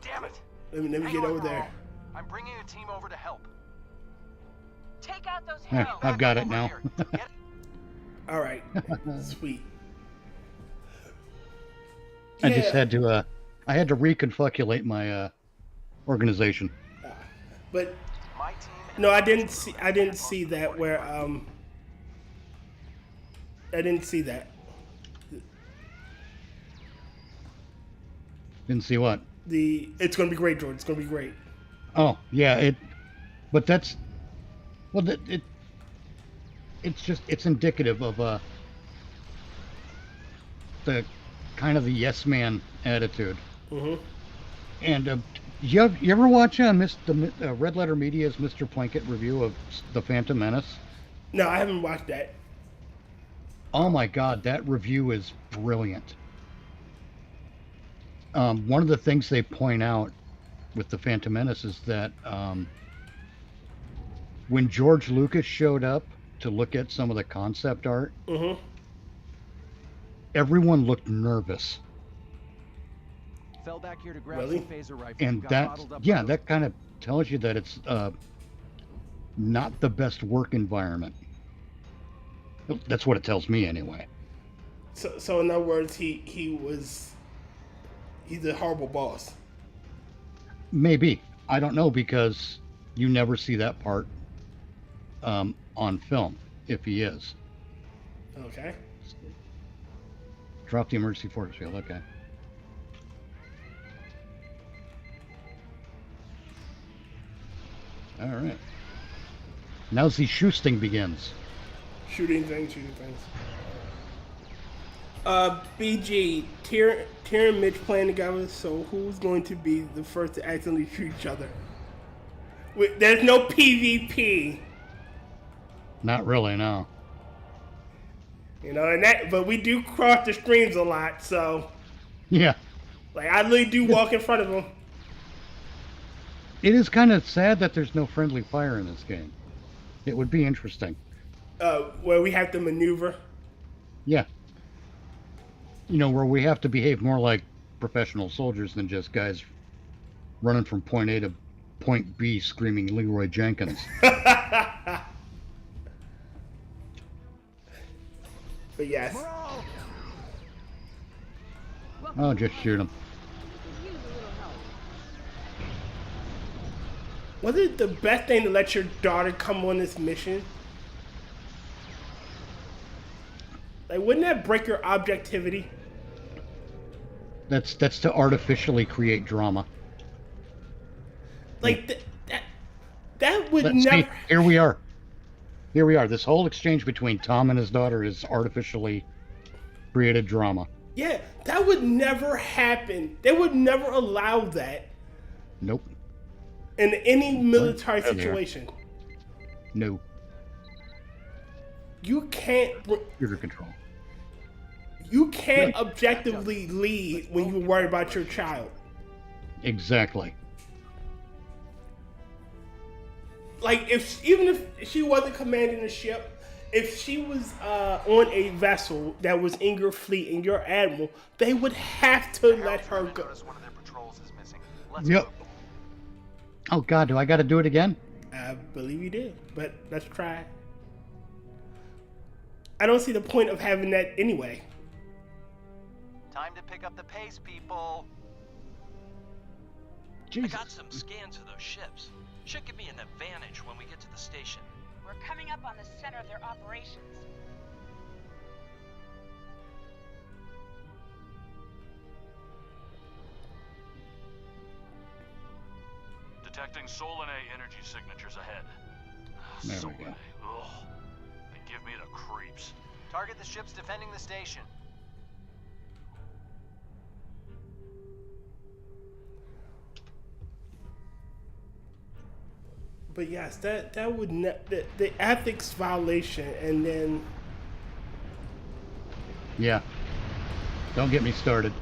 Damn it! Let me Hang get on, over bro. there. I'm bringing a team over to help. Take out those Yeah, heralds. I've got it now. All right, sweet. I just had to I had to reconfigurate my organization. But no, I didn't see that where I didn't see that. Didn't see what? It's gonna be great, George. It's gonna be great. Oh yeah, but that's well, it's indicative of the kind of the yes man attitude. Mm-hmm. And you ever watch the Red Letter Media's Mr. Plinkett review of The Phantom Menace? No, I haven't watched that. Oh my God, that review is brilliant. One of the things they point out with The Phantom Menace is that when George Lucas showed up to look at some of the concept art, everyone looked nervous. Fell back here to grab some phaser rifles. And that kind of tells you that it's not the best work environment. That's what it tells me anyway. So in other words, he's a horrible boss. Maybe. I don't know, because you never see that part on film, if he is. Okay. Drop the emergency force field, okay. All right. Now the shooting begins. Shooting things. BG, Tyr and Mitch playing together, so who's going to be the first to accidentally shoot each other? There's no PvP. Not really, no. You know, but we do cross the streams a lot, so. Yeah. Like, I really do walk in front of them. It is kind of sad that there's no friendly fire in this game. It would be interesting. Where we have to maneuver. Yeah. You know, where we have to behave more like professional soldiers than just guys running from point A to point B screaming Leroy Jenkins. But yes. Oh, just shoot him. Was it the best thing to let your daughter come on this mission? Like, wouldn't that break your objectivity? That's to artificially create drama. Like, that would never... See, here we are. This whole exchange between Tom and his daughter is artificially created drama. Yeah, that would never happen. They would never allow that. Nope. In any military situation. No. You can't... Computer control. You can't objectively lead when you worry about your child. Exactly. Like, even if she wasn't commanding the ship, if she was on a vessel that was in your fleet and your admiral, they would have to let her go. One of their patrols is missing. Yep. Oh God, do I got to do it again? I believe you did, but let's try. I don't see the point of having that anyway. Time to pick up the pace, people. Jesus. I got some scans of those ships. Should give me an advantage when we get to the station. We're coming up on the center of their operations. Detecting Solanae energy signatures ahead. There we go. Ugh. They give me the creeps. Target the ships defending the station. But yes, that would the ethics violation, and then yeah, don't get me started.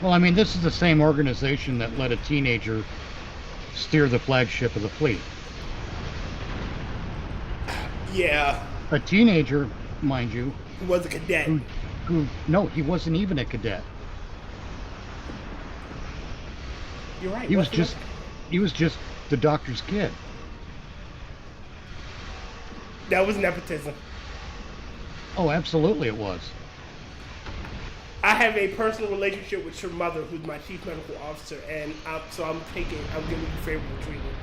Well, I mean, this is the same organization that let a teenager steer the flagship of the fleet. Yeah. A teenager, mind you. Who was a cadet. No, he wasn't even a cadet. You're right. He was just the doctor's kid. That was nepotism. Oh, absolutely it was. I have a personal relationship with your mother, who's my chief medical officer, and I'm giving you favorable treatment.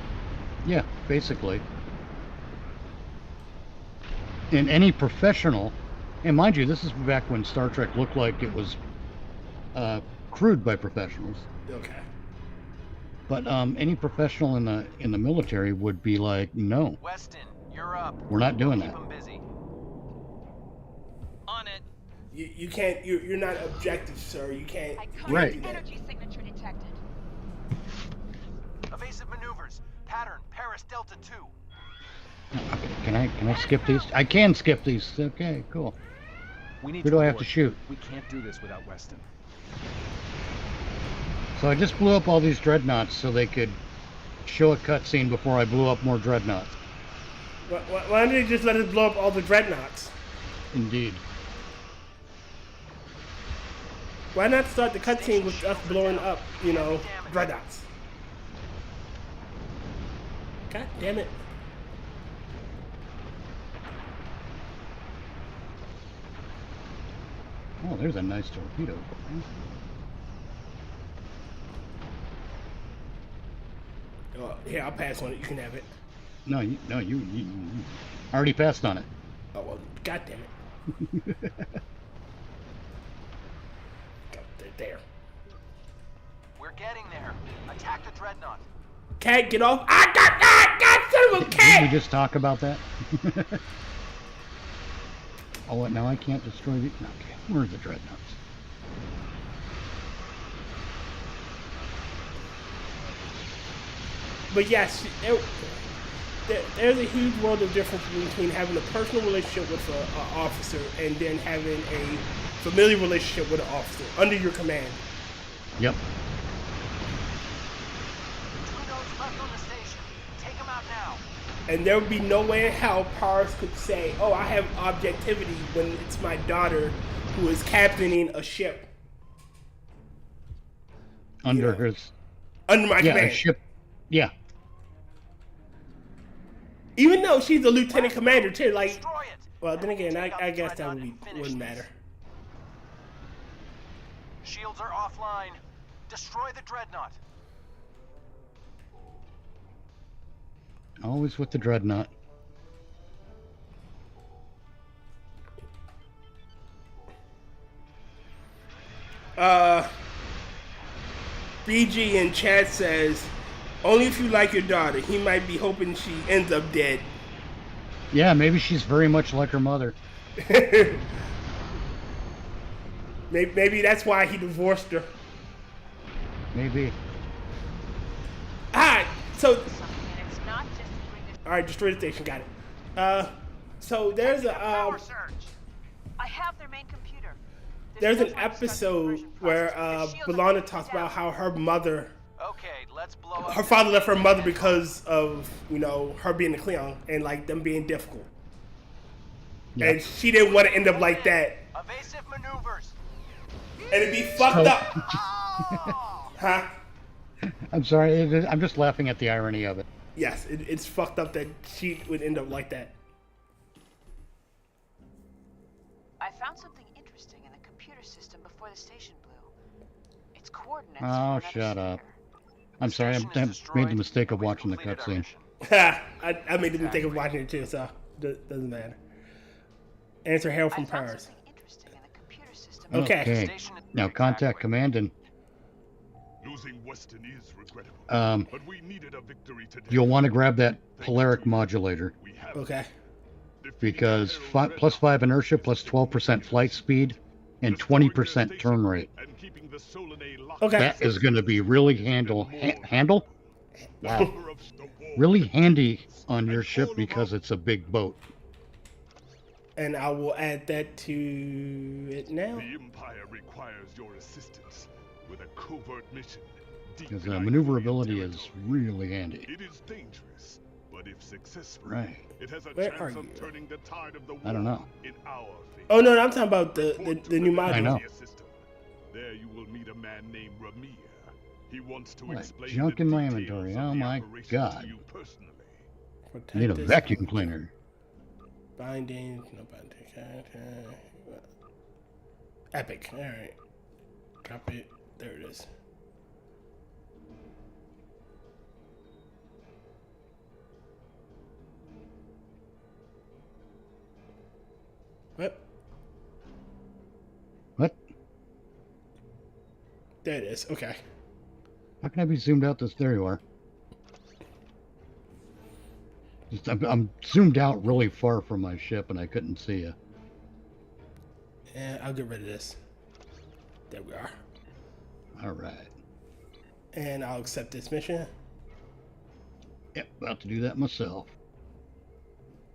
Yeah, basically. And any professional, and mind you, this is back when Star Trek looked like it was crewed by professionals. Okay. But any professional in the military would be like, no. Weston, you're up. We're not doing that. Keep 'em busy. On it. You can't. You're not objective, sir. You can't. Right. Energy signature detected. Evasive maneuvers. Pattern Paris Delta 2. Okay, can I skip these? I can skip these. Okay, cool. Who do I have to shoot? We can't do this without Weston. So I just blew up all these dreadnoughts so they could show a cutscene before I blew up more dreadnoughts. Why didn't they just let us blow up all the dreadnoughts? Indeed. Why not start the cutscene with us blowing up, dreadnoughts? God damn it. Oh, there's a nice torpedo. Oh, here, I'll pass on it. You can have it. No, you already passed on it. Oh, well, God damn it. There. We're getting there. Attack the dreadnought. Cat, get off. I got son of a cat! Did we just talk about that? Oh, what, now I can't destroy the... Okay, where's the dreadnoughts? But yes, there's a huge world of difference between having a personal relationship with an officer and then having a familiar relationship with an officer under your command. Yep. Two nodes left on the station. Take them out now. And there would be no way in hell Paris could say, oh, I have objectivity when it's my daughter who is captaining a ship. Under my command. A ship. Yeah. Even though she's a lieutenant commander too, like. Well, then again, I guess that wouldn't matter. Shields are offline. Destroy the dreadnought. Always with the dreadnought. BG in chat says, only if you like your daughter. He might be hoping she ends up dead. Yeah, maybe she's very much like her mother. Maybe that's why he divorced her. Maybe. So. Alright, destroy the station. Got it. So there's a. I have their main computer. There's an episode where B'Elanna talks about how her mother. Okay, let's blow up. Her father left her mother because of her being a Klingon and like them being difficult. Yep. And she didn't want to end up like that. Evasive maneuvers. And it'd be fucked up. Huh? I'm sorry. I'm just laughing at the irony of it. Yes, it's fucked up that she would end up like that. I found something interesting in the computer system before the station blew. Its coordinates. Oh, shut up. I'm sorry. I made the mistake of watching the cutscene. I made the mistake of watching it too, so it doesn't matter. Answer hail from Paris. Okay. Now contact command and. Losing Weston is regrettable, but we needed a victory today. You'll want to grab that polaric modulator. Okay. Because +5 inertia, +12% flight speed, and 20% turn rate. Okay. That is going to be really handle. Wow. Really handy on your ship because it's a big boat. And I will add that to it now. The Empire requires your assistance with a covert mission. Because maneuverability is really handy. It is dangerous, but if successful, right. It has a Where chance are of you? turning the tide of the war I don't know. in our favor. Oh no, I'm talking about the new module. I know. There you will meet a man named Ramir. He wants to What explain junk the in my details inventory. of Oh the my operation god. to you personally. Need a vacuum cleaner. Binding, no binding. Epic. All right. Copy it. There it is. What? What? There it is. Okay. How can I be zoomed out this? There you are. I'm zoomed out really far from my ship and I couldn't see you. And I'll get rid of this. There we are. All right. And I'll accept this mission. Yep, about to do that myself.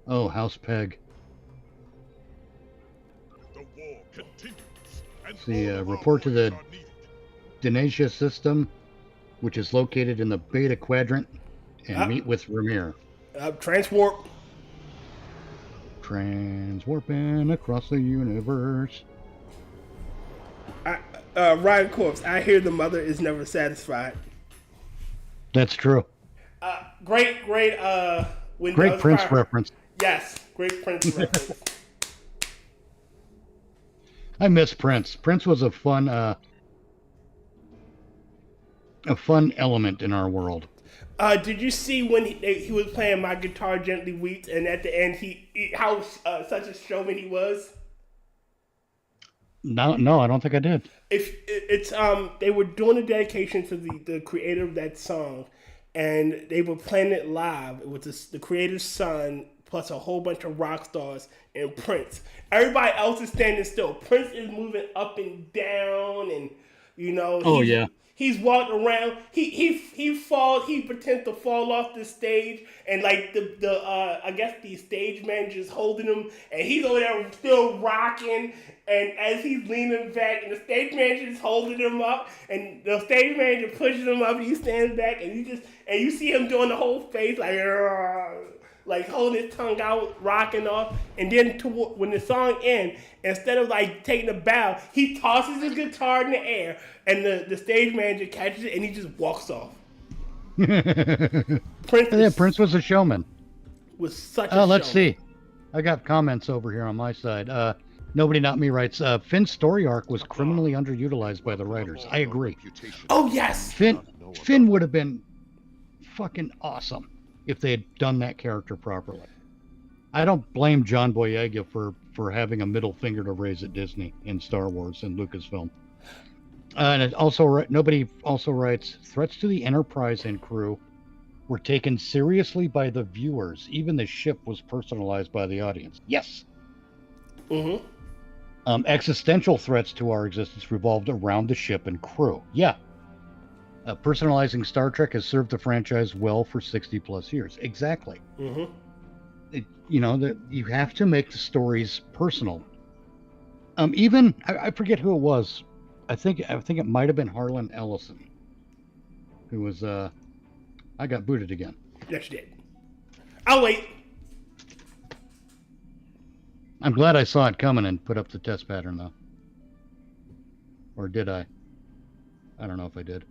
Oh, House Peg. The war continues. And See, report to the Denasia system, which is located in the Beta Quadrant, and meet with Ramir. Transwarp. Transwarping across the universe. Rotncorpse, I hear the mother is never satisfied. That's true. Great Windows Great Prince Fire. reference. Yes, great Prince reference. I miss Prince. Prince was a fun element in our world. Did you see when he was playing My Guitar Gently Weeps, and at the end how such a showman he was? No, I don't think I did. It's they were doing a dedication to the creator of that song, and they were playing it live. It was the creator's son plus a whole bunch of rock stars and Prince. Everybody else is standing still. Prince is moving up and down, and he's walking around. He falls. He pretends to fall off the stage, and like the I guess the stage manager's holding him, and he's over there still rocking. And as he's leaning back, and the stage manager is holding him up, and the stage manager pushes him up, and he stands back, and you see him doing the whole face like holding his tongue out, rocking off, and then when the song ends, instead of like taking a bow, he tosses his guitar in the air, and the stage manager catches it, and he just walks off. Prince was a showman. Was such a let's showman. see. I got comments over here on my side. Nobody Not Me writes, Finn's story arc was criminally underutilized by the writers. I agree. Oh, yes! Finn would have been fucking awesome if they had done that character properly. I don't blame John Boyega for having a middle finger to raise at Disney in Star Wars and Lucasfilm. And it also, nobody also writes, threats to the Enterprise and crew were taken seriously by the viewers. Even the ship was personalized by the audience. Yes! Mm-hmm. Existential threats to our existence revolved around the ship and crew. Yeah. Personalizing Star Trek has served the franchise well for 60 plus years. Exactly. Mm-hmm. You have to make the stories personal. Even I forget who it was. I think it might have been Harlan Ellison, who was I got booted again. Yes, you did. I'll wait. I'm glad I saw it coming and put up the test pattern, though. Or did I? I don't know if I did.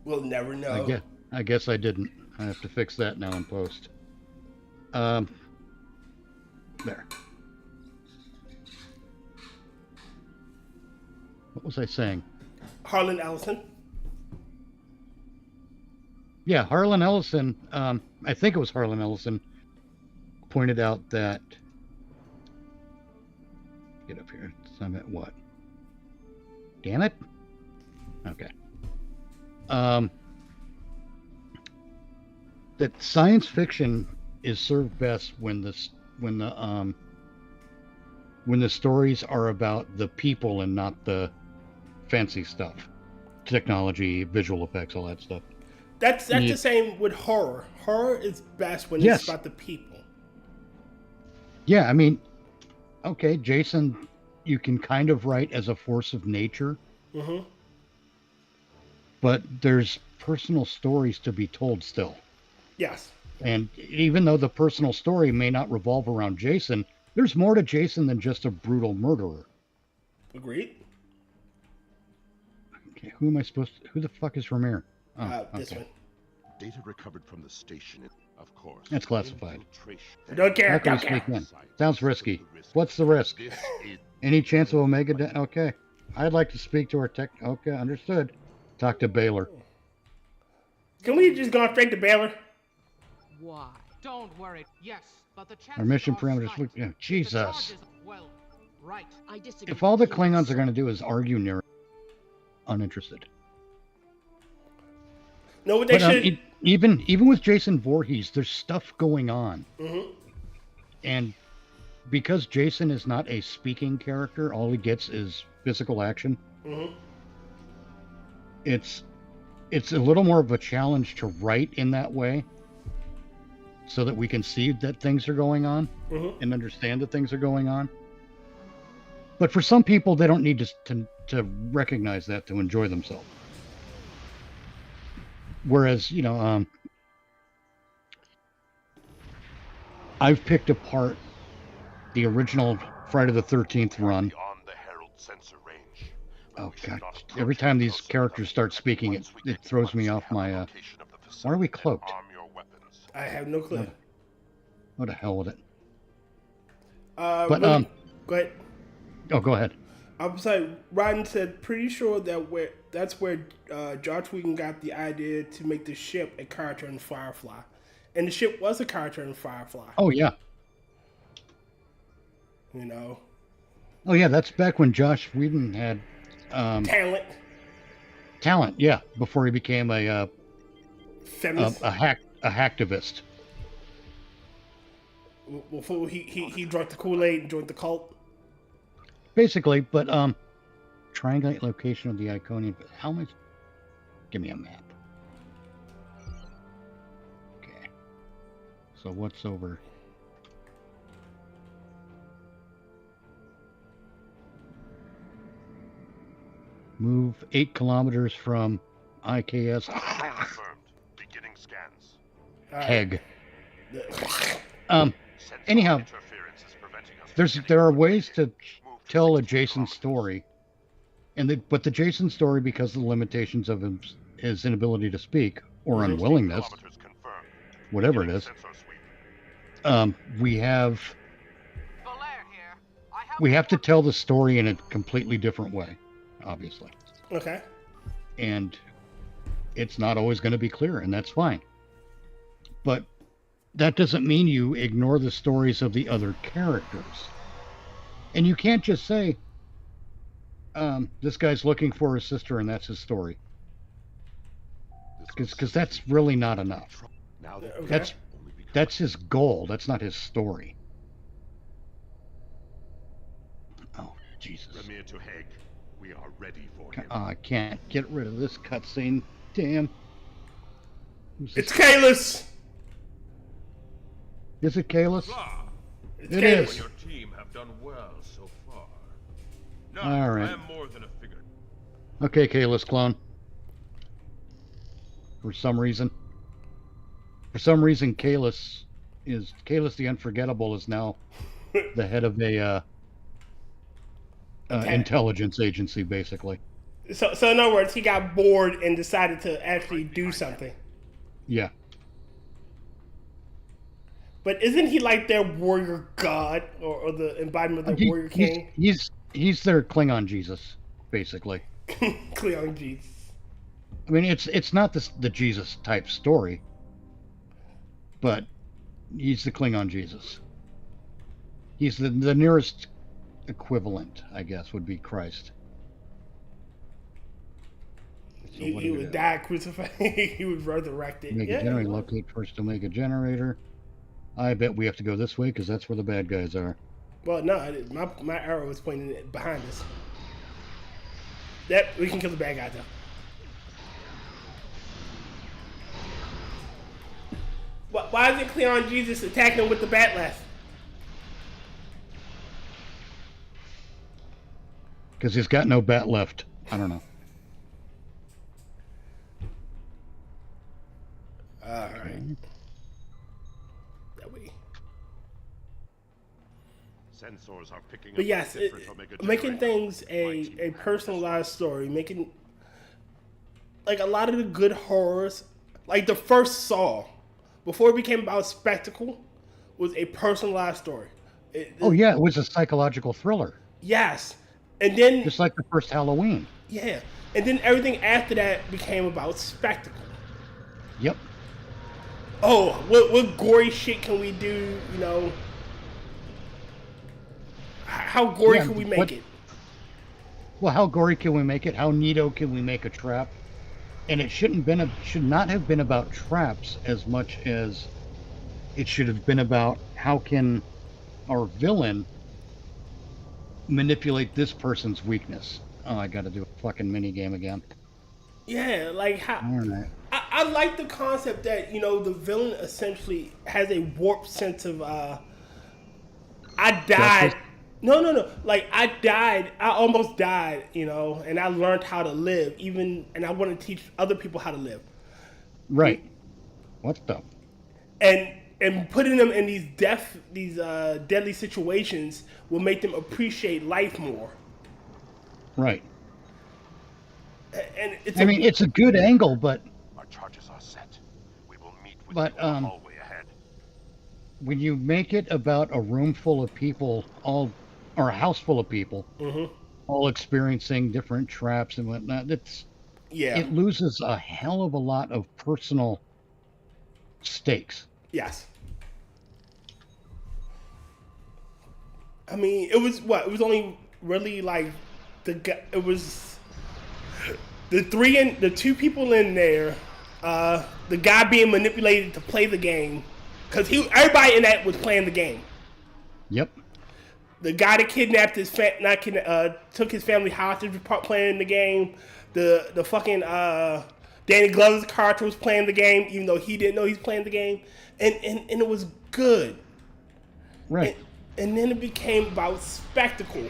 We'll never know. I guess I didn't. I have to fix that now in post. There. What was I saying? Harlan Ellison. Yeah, Harlan Ellison. I think it was Harlan Ellison. Pointed out that get up here. So I'm at what? Damn it. Okay. That science fiction is served best when the stories are about the people and not the fancy stuff. technology, visual effects, all that stuff. That's the same with horror. Horror is best when Yes. it's about the people. Yeah, I mean, okay, Jason, you can kind of write as a force of nature, Mm-hmm. but there's personal stories to be told still. Yes. And even though the personal story may not revolve around Jason, there's more to Jason than just a brutal murderer. Agreed. Okay, who am I supposed to... Who the fuck is Ramir? Oh, This one. Data recovered from the station, of course. That's classified. Don't care. How can Don't we care. sneak in? Sounds risky. What's the risk? Any chance of Omega... Okay. I'd like to speak to our tech... Okay, understood. Talk to Baylor. Can we just go straight to Baylor? Why? Don't worry. Yes, but the Our mission parameters look... Yeah, Jesus. Well, right. I disagree. If all the Klingons are going to do is argue near... Uninterested. No, what they should... Even with Jason Voorhees, there's stuff going on. Mm-hmm. And because Jason is not a speaking character, all he gets is physical action. Mm-hmm. It's a little more of a challenge to write in that way, so that we can see that things are going on and understand that things are going on. But for some people, they don't need to recognize that to enjoy themselves. Whereas, I've picked apart the original Friday the 13th run. Oh god! Every time these characters start speaking, it throws me off my. Why are we cloaked? I have no clue. What the hell with it? But go ahead. Oh, go ahead. I'm sorry. Rodden said, pretty sure that's where Josh Whedon got the idea to make the ship a character in Firefly, and the ship was a character in Firefly. Oh yeah. Oh yeah, that's back when Josh Whedon had talent. Talent, yeah, before he became a feminist, a hacktivist. Before he drank the Kool-Aid and joined the cult. Basically, but triangulate location of the Iconian. How much? Give me a map. Okay. So what's over? Move 8 kilometers from IKS. Confirmed. Beginning scans. Heg. Anyhow, there are ways to tell a Jason story, but the Jason story, because of the limitations of his inability to speak or unwillingness, whatever it is, we have to tell the story in a completely different way, obviously. Okay. And it's not always going to be clear, and that's fine. But that doesn't mean you ignore the stories of the other characters. And you can't just say, this guy's looking for his sister and that's his story. Because that's really not enough. Okay. That's his goal. That's not his story. Oh, Jesus. Ramir to Hague. We are ready for him. I can't get rid of this cutscene. Damn. It's Kalis! Is it Kalis? It's It Kalis. is. Your team have done well so far. No, All right. I am more than a figure. Okay, Kalis clone. For some reason, Kalis the Unforgettable is now the head of a intelligence agency, basically. So in other words, he got bored and decided to actually do something. Yeah. But isn't he like their warrior god, or the embodiment of the warrior king? He's their Klingon Jesus, basically. Klingon Jesus. I mean, it's not the Jesus type story, but he's the Klingon Jesus. He's the nearest equivalent, I guess, would be Christ. So he would die crucified. He was resurrected. Make a generator. Locate first to make a generator. I bet we have to go this way because that's where the bad guys are. Well, no, my arrow was pointing behind us. That we can kill the bad guy though. why isn't Cleon Jesus attacking him with the bat left? Because he's got no bat left. I don't know. Alright. That way. Sensors are picking But up yes, different Omega making generators. things a personalized story, making like a lot of the good horrors, like the first Saw, before it became about spectacle, was a personalized story. Oh yeah, it was a psychological thriller. Yes, and then just like the first Halloween. Yeah, and then everything after that became about spectacle. Yep. Oh, what gory shit can we do? You know, how gory can we make it? Well, how gory can we make it? How neato can we make a trap? And it should not have been about traps as much as it should have been about how can our villain manipulate this person's weakness. Oh, I got to do a fucking mini game again. Yeah, like how. All right. I like the concept that, you know, the villain essentially has a warped sense of I died. Justice? No. Like I died. I almost died, you know, and I learned how to live. And I want to teach other people how to live. Right. What the? And putting them in these deadly situations will make them appreciate life more. Right. And it's a good angle, but our charges are set. We will meet with but you in the hallway ahead. When you make it about a room full of people, or a house full of people, all experiencing different traps and whatnot, it loses a hell of a lot of personal stakes. Yes. I mean, it was only really like it was the two people in there, the guy being manipulated to play the game, because everybody in that was playing the game. Yep. The guy that kidnapped took his family hostage was playing the game. The fucking Danny Glover's character was playing the game, even though he didn't know he was playing the game, and it was good. Right. And then it became about spectacle.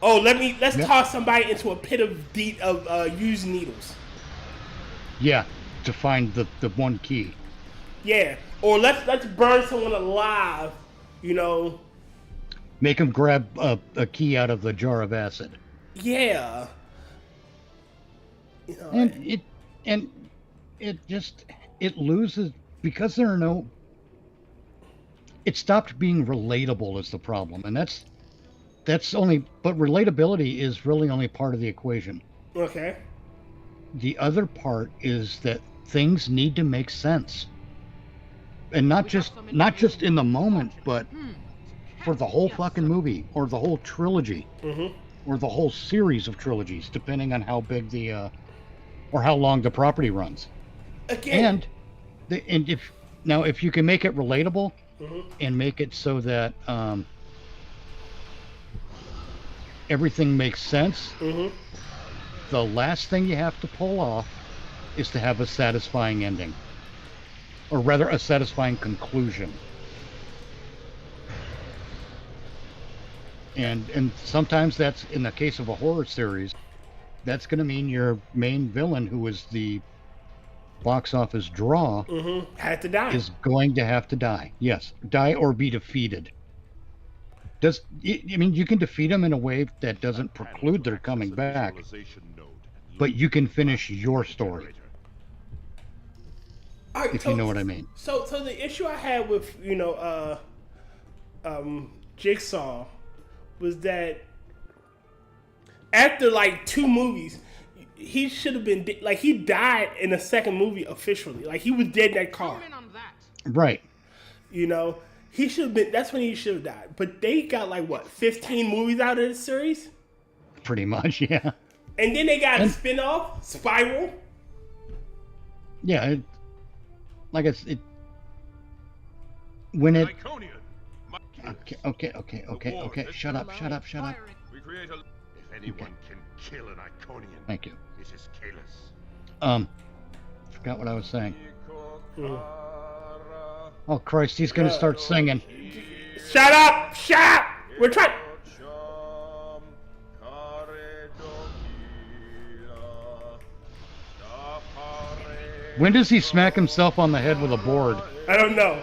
Oh, let's toss somebody into a pit of used needles. Yeah, to find the one key. Yeah, or let's burn someone alive. You know. Make him grab a key out of the jar of acid. Yeah. You know, it loses because there are no. It stopped being relatable is the problem, and that's only. But relatability is really only part of the equation. Okay. The other part is that things need to make sense, and not just in the moment, but for the whole fucking movie or the whole trilogy, or the whole series of trilogies, depending on how big or how long the property runs. Again. And if you can make it relatable. And make it so that everything makes sense. The last thing you have to pull off is to have a satisfying ending, or rather, a satisfying conclusion. And sometimes that's, in the case of a horror series, that's going to mean your main villain, who is the box office draw, had to die. Is going to have to die. Yes, die or be defeated. You can defeat them in a way that doesn't preclude their coming back, but you can finish your story. Right, if you know what I mean. So the issue I had with Jigsaw was that after like 2 movies, he should have been like, he died in the second movie officially. Like, he was dead in that car. Right. You know, he should have been. That's when he should have died. But they got like 15 movies out of this series. Pretty much, yeah. And then they got a spin-off, Spiral. Yeah, when it. Okay. Shut up. We create a. If anyone can kill an Iconian, thank you. It is Kalis. Forgot what I was saying. Oh Christ, he's gonna start singing. Shut up! Shut up! We're trying. When does he smack himself on the head with a board? I don't know.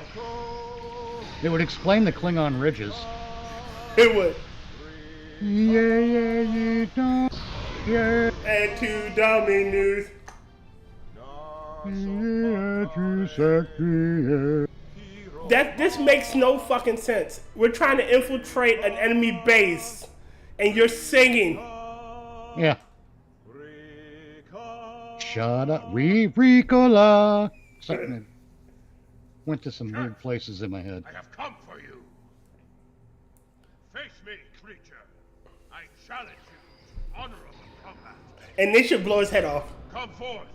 It would explain the Klingon ridges. It would. Yeah. And to dummy news. This makes no fucking sense. We're trying to infiltrate an enemy base, and you're singing. Yeah. Shut up, Ricola. Something went to some weird places in my head. I have come for you. Face me, creature. I challenge you to honorable combat. And they should blow his head off. Come forth.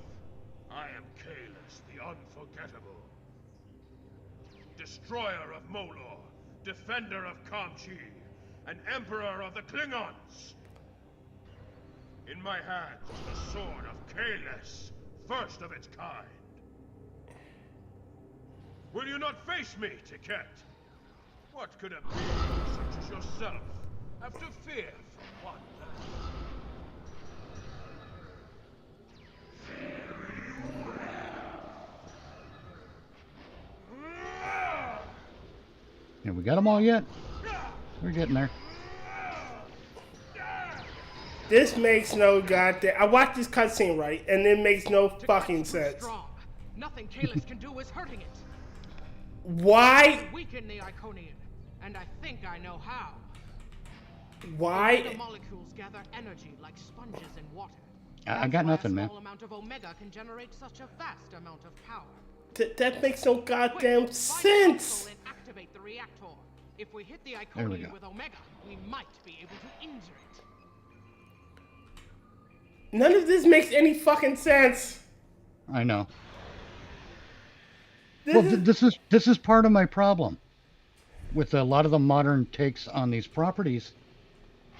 I am Kahless, the unforgettable. Destroyer of Molor, defender of Kamchi, and emperor of the Klingons. In my hands is the sword of Kahless, first of its kind. Will you not face me, Tiket? What could a being such as yourself have to fear from one man? Yeah, we got them all yet? We're getting there. This makes no goddamn. I watched this cutscene right, and it makes no fucking sense. Strong. Nothing Kahless can do is hurting it. Why? Weaken the Iconian, and I think I know how. Why? The molecules gather energy like sponges in water. I got nothing, man. A small amount of Omega can generate such a vast amount of power. That makes no goddamn sense. And activate the reactor. If we hit the There we Iconian go. with Omega, we might be able to injure it. None of this makes any fucking sense. I know. This is part of my problem with a lot of the modern takes on these properties,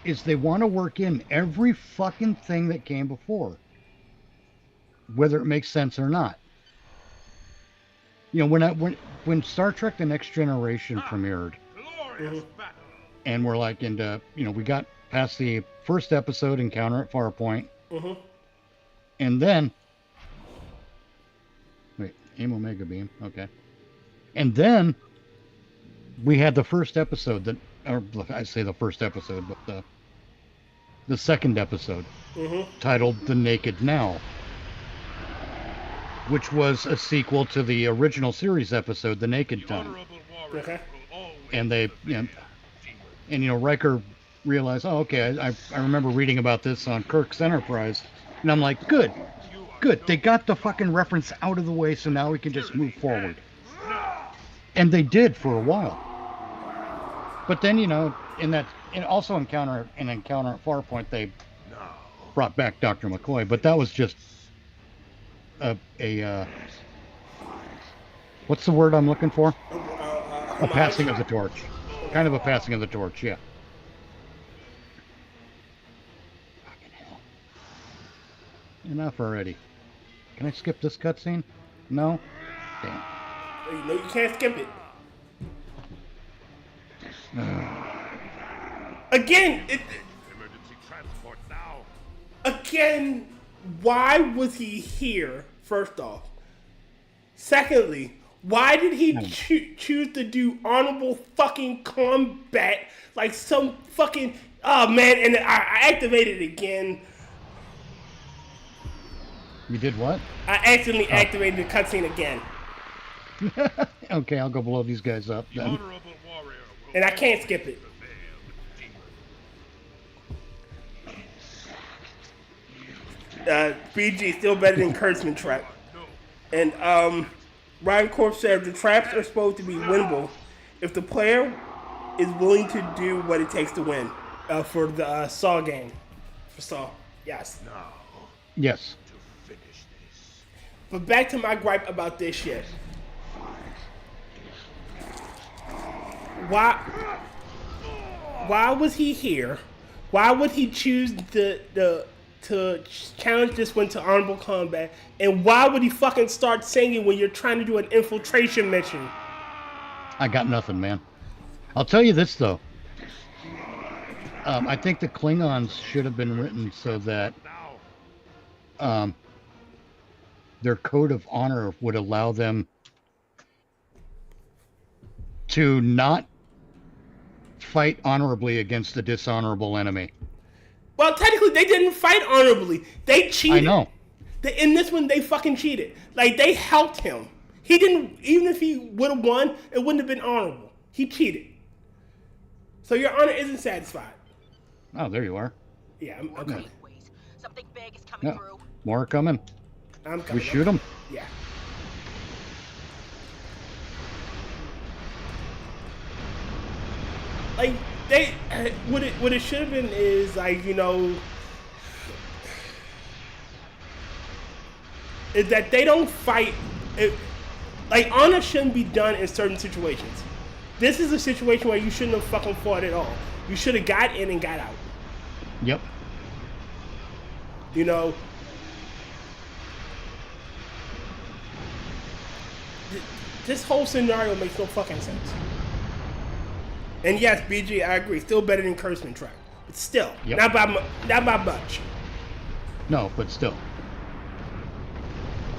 is they want to work in every fucking thing that came before, whether it makes sense or not. You know, when Star Trek: The Next Generation premiered, and we're like into, you know, we got past the first episode, Encounter at Farpoint, and then aim Omega Beam, okay. And then we had the first episode that, or I say the first episode, but the second episode, titled The Naked Now, which was a sequel to the original series episode, The Naked Time. Okay. And they, you know, Riker realized, oh, okay, I remember reading about this on Kirk's Enterprise, and I'm like, good, they got the fucking reference out of the way, so now we can just move forward. And they did for a while. But then, you know, and also Encounter at Farpoint, they brought back Dr. McCoy, but that was just a what's the word I'm looking for? A passing of the torch. Kind of a passing of the torch, yeah. Fucking hell. Enough already. Can I skip this cutscene? No? Damn. You know you can't skip it. Again, Emergency transport now. Again, why was he here, first off? Secondly, why did he choose to do honorable fucking combat like some fucking... Oh, man, and I activated it again. You did what? I accidentally activated the cutscene again. Okay, I'll go blow these guys up then. And I can't skip it. BG still better than Kurtzman trap. And Rotncorpse said the traps are supposed to be winnable if the player is willing to do what it takes to win for the Saw game. For Saw, yes. Yes. But back to my gripe about this shit. Why was he here? Why would he choose to challenge this one to honorable combat? And why would he fucking start singing when you're trying to do an infiltration mission? I got nothing, man. I'll tell you this, though. I think the Klingons should have been written so that their code of honor would allow them to not fight honorably against a dishonorable enemy. Well, technically, they didn't fight honorably. They cheated. I know. In this one, they fucking cheated. Like, they helped him. He didn't, even if he would have won, it wouldn't have been honorable. He cheated. So your honor isn't satisfied. Oh, there you are. Yeah, I'm coming. Something big is coming through. More are coming. I'm coming. We shoot them. Yeah. Like, what it should have been is, like, you know, is that they don't fight. Like, honor shouldn't be done in certain situations. This is a situation where you shouldn't have fucking fought at all. You should have got in and got out. Yep. You know, this whole scenario makes no fucking sense. And yes, BG, I agree. Still better than Kurtzman track, but still, not by much. No, but still.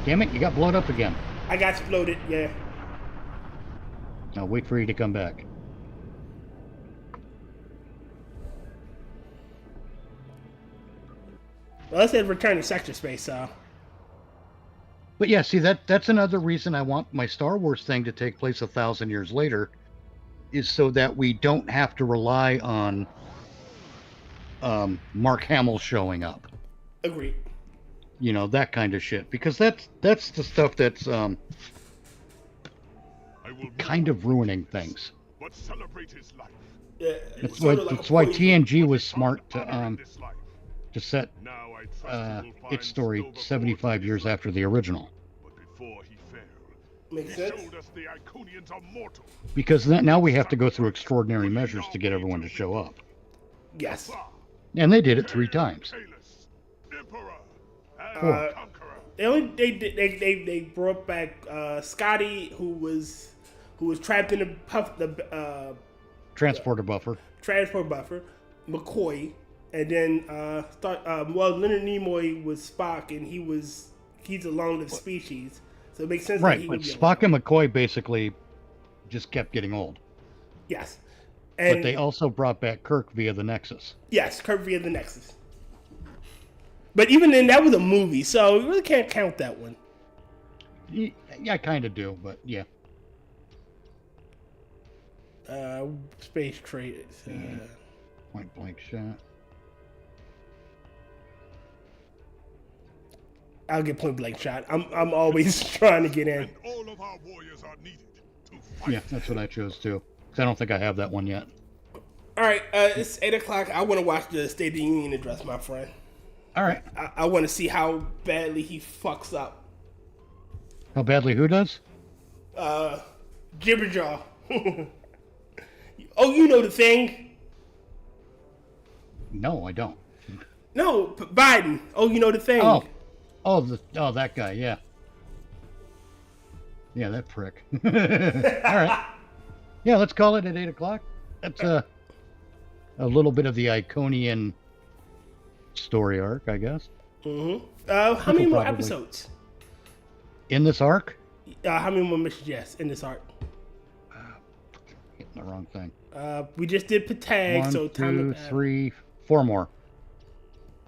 Damn it! You got blown up again. I got exploded. Yeah. Now wait for you to come back. Well, let's say return to sector space, so. But yeah, see, that's another reason I want my Star Wars thing to take place 1,000 years later, is so that we don't have to rely on Mark Hamill showing up. Agreed. You know, that kind of shit, because that's the stuff that's kind of ruining things. But celebrate his life. Yeah, that's why TNG was smart to set its story 75 years after the original. But before he failed, Makes he sense. showed us the Iconians are mortal. Because now we have to go through extraordinary measures to get everyone to show up. Yes. And they did it 3 times. They brought back Scotty, who was trapped in the Transporter buffer. McCoy, and then Leonard Nimoy was Spock, and he's along the species, so it makes sense. Right, that he but would be Spock and McCoy basically just kept getting old. Yes. But they also brought back Kirk via the Nexus. Yes, Kirk via the Nexus. But even then, that was a movie, so you really can't count that one. Yeah, I kind of do, but yeah. Space trade. Point blank shot. I'll get point blank shot. I'm always trying to get in. And all of our warriors are needed to fight. Yeah, that's what I chose too. 'Cause I don't think I have that one yet. All right, it's 8:00. I want to watch the State of the Union address, my friend. All right. I want to see how badly he fucks up. How badly who does? Jibberjaw. Oh, you know the thing. No, I don't. No, Biden. Oh, you know the thing. Oh, that guy. Yeah. Yeah, that prick. All right. Yeah, let's call it at 8:00. That's a little bit of the Iconian story arc, I guess. Mm-hmm. How many more episodes? In this arc? How many more missions? Yes, in this arc. Hitting the wrong thing. We just did Patag, 1, so time 2, 3, 4 more.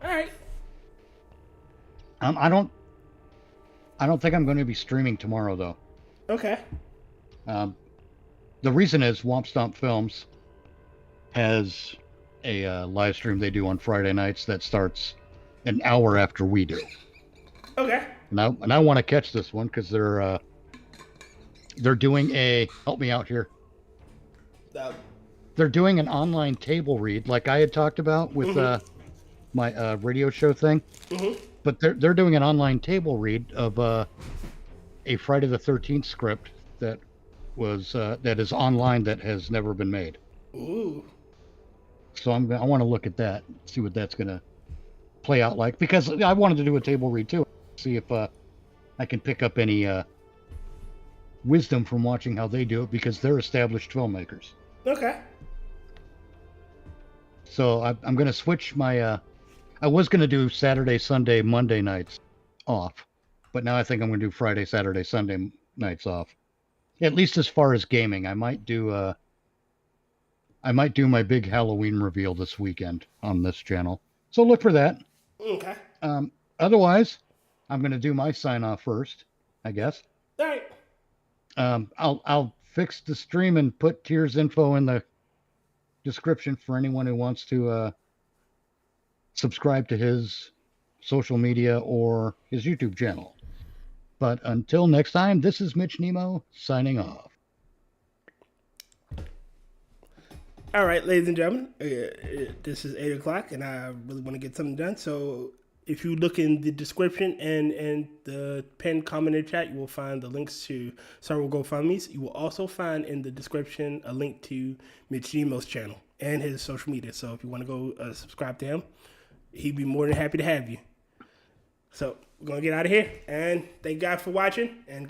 All right. I don't think I'm going to be streaming tomorrow, though. Okay. The reason is Womp Stomp Films has a live stream they do on Friday nights that starts an hour after we do. Okay. And I want to catch this one because they're doing help me out here. They're doing an online table read like I had talked about with my radio show thing. Mm-hmm. But they're doing an online table read of a Friday the 13th script that is online that has never been made. Ooh. So I want to look at that, see what that's gonna play out like, because I wanted to do a table read too, see if I can pick up any wisdom from watching how they do it because they're established filmmakers. Okay. So I'm going to switch my. I was going to do Saturday, Sunday, Monday nights off, but now I think I'm going to do Friday, Saturday, Sunday nights off. At least as far as gaming, I might do my big Halloween reveal this weekend on this channel. So look for that. Okay. Otherwise, I'm going to do my sign off first, I guess. All right. I'll fix the stream and put Tier's info in the description for anyone who wants to subscribe to his social media or his YouTube channel. But until next time, this is Mitch Nemo signing off. All right, ladies and gentlemen, this is 8 o'clock, and I really want to get something done. So if you look in the description and the pinned comment in the chat, you will find the links to several GoFundMes. You will also find in the description a link to Mitch Nemo's channel and his social media. So if you want to go subscribe to him, he'd be more than happy to have you. So we're going to get out of here, and thank God for watching, and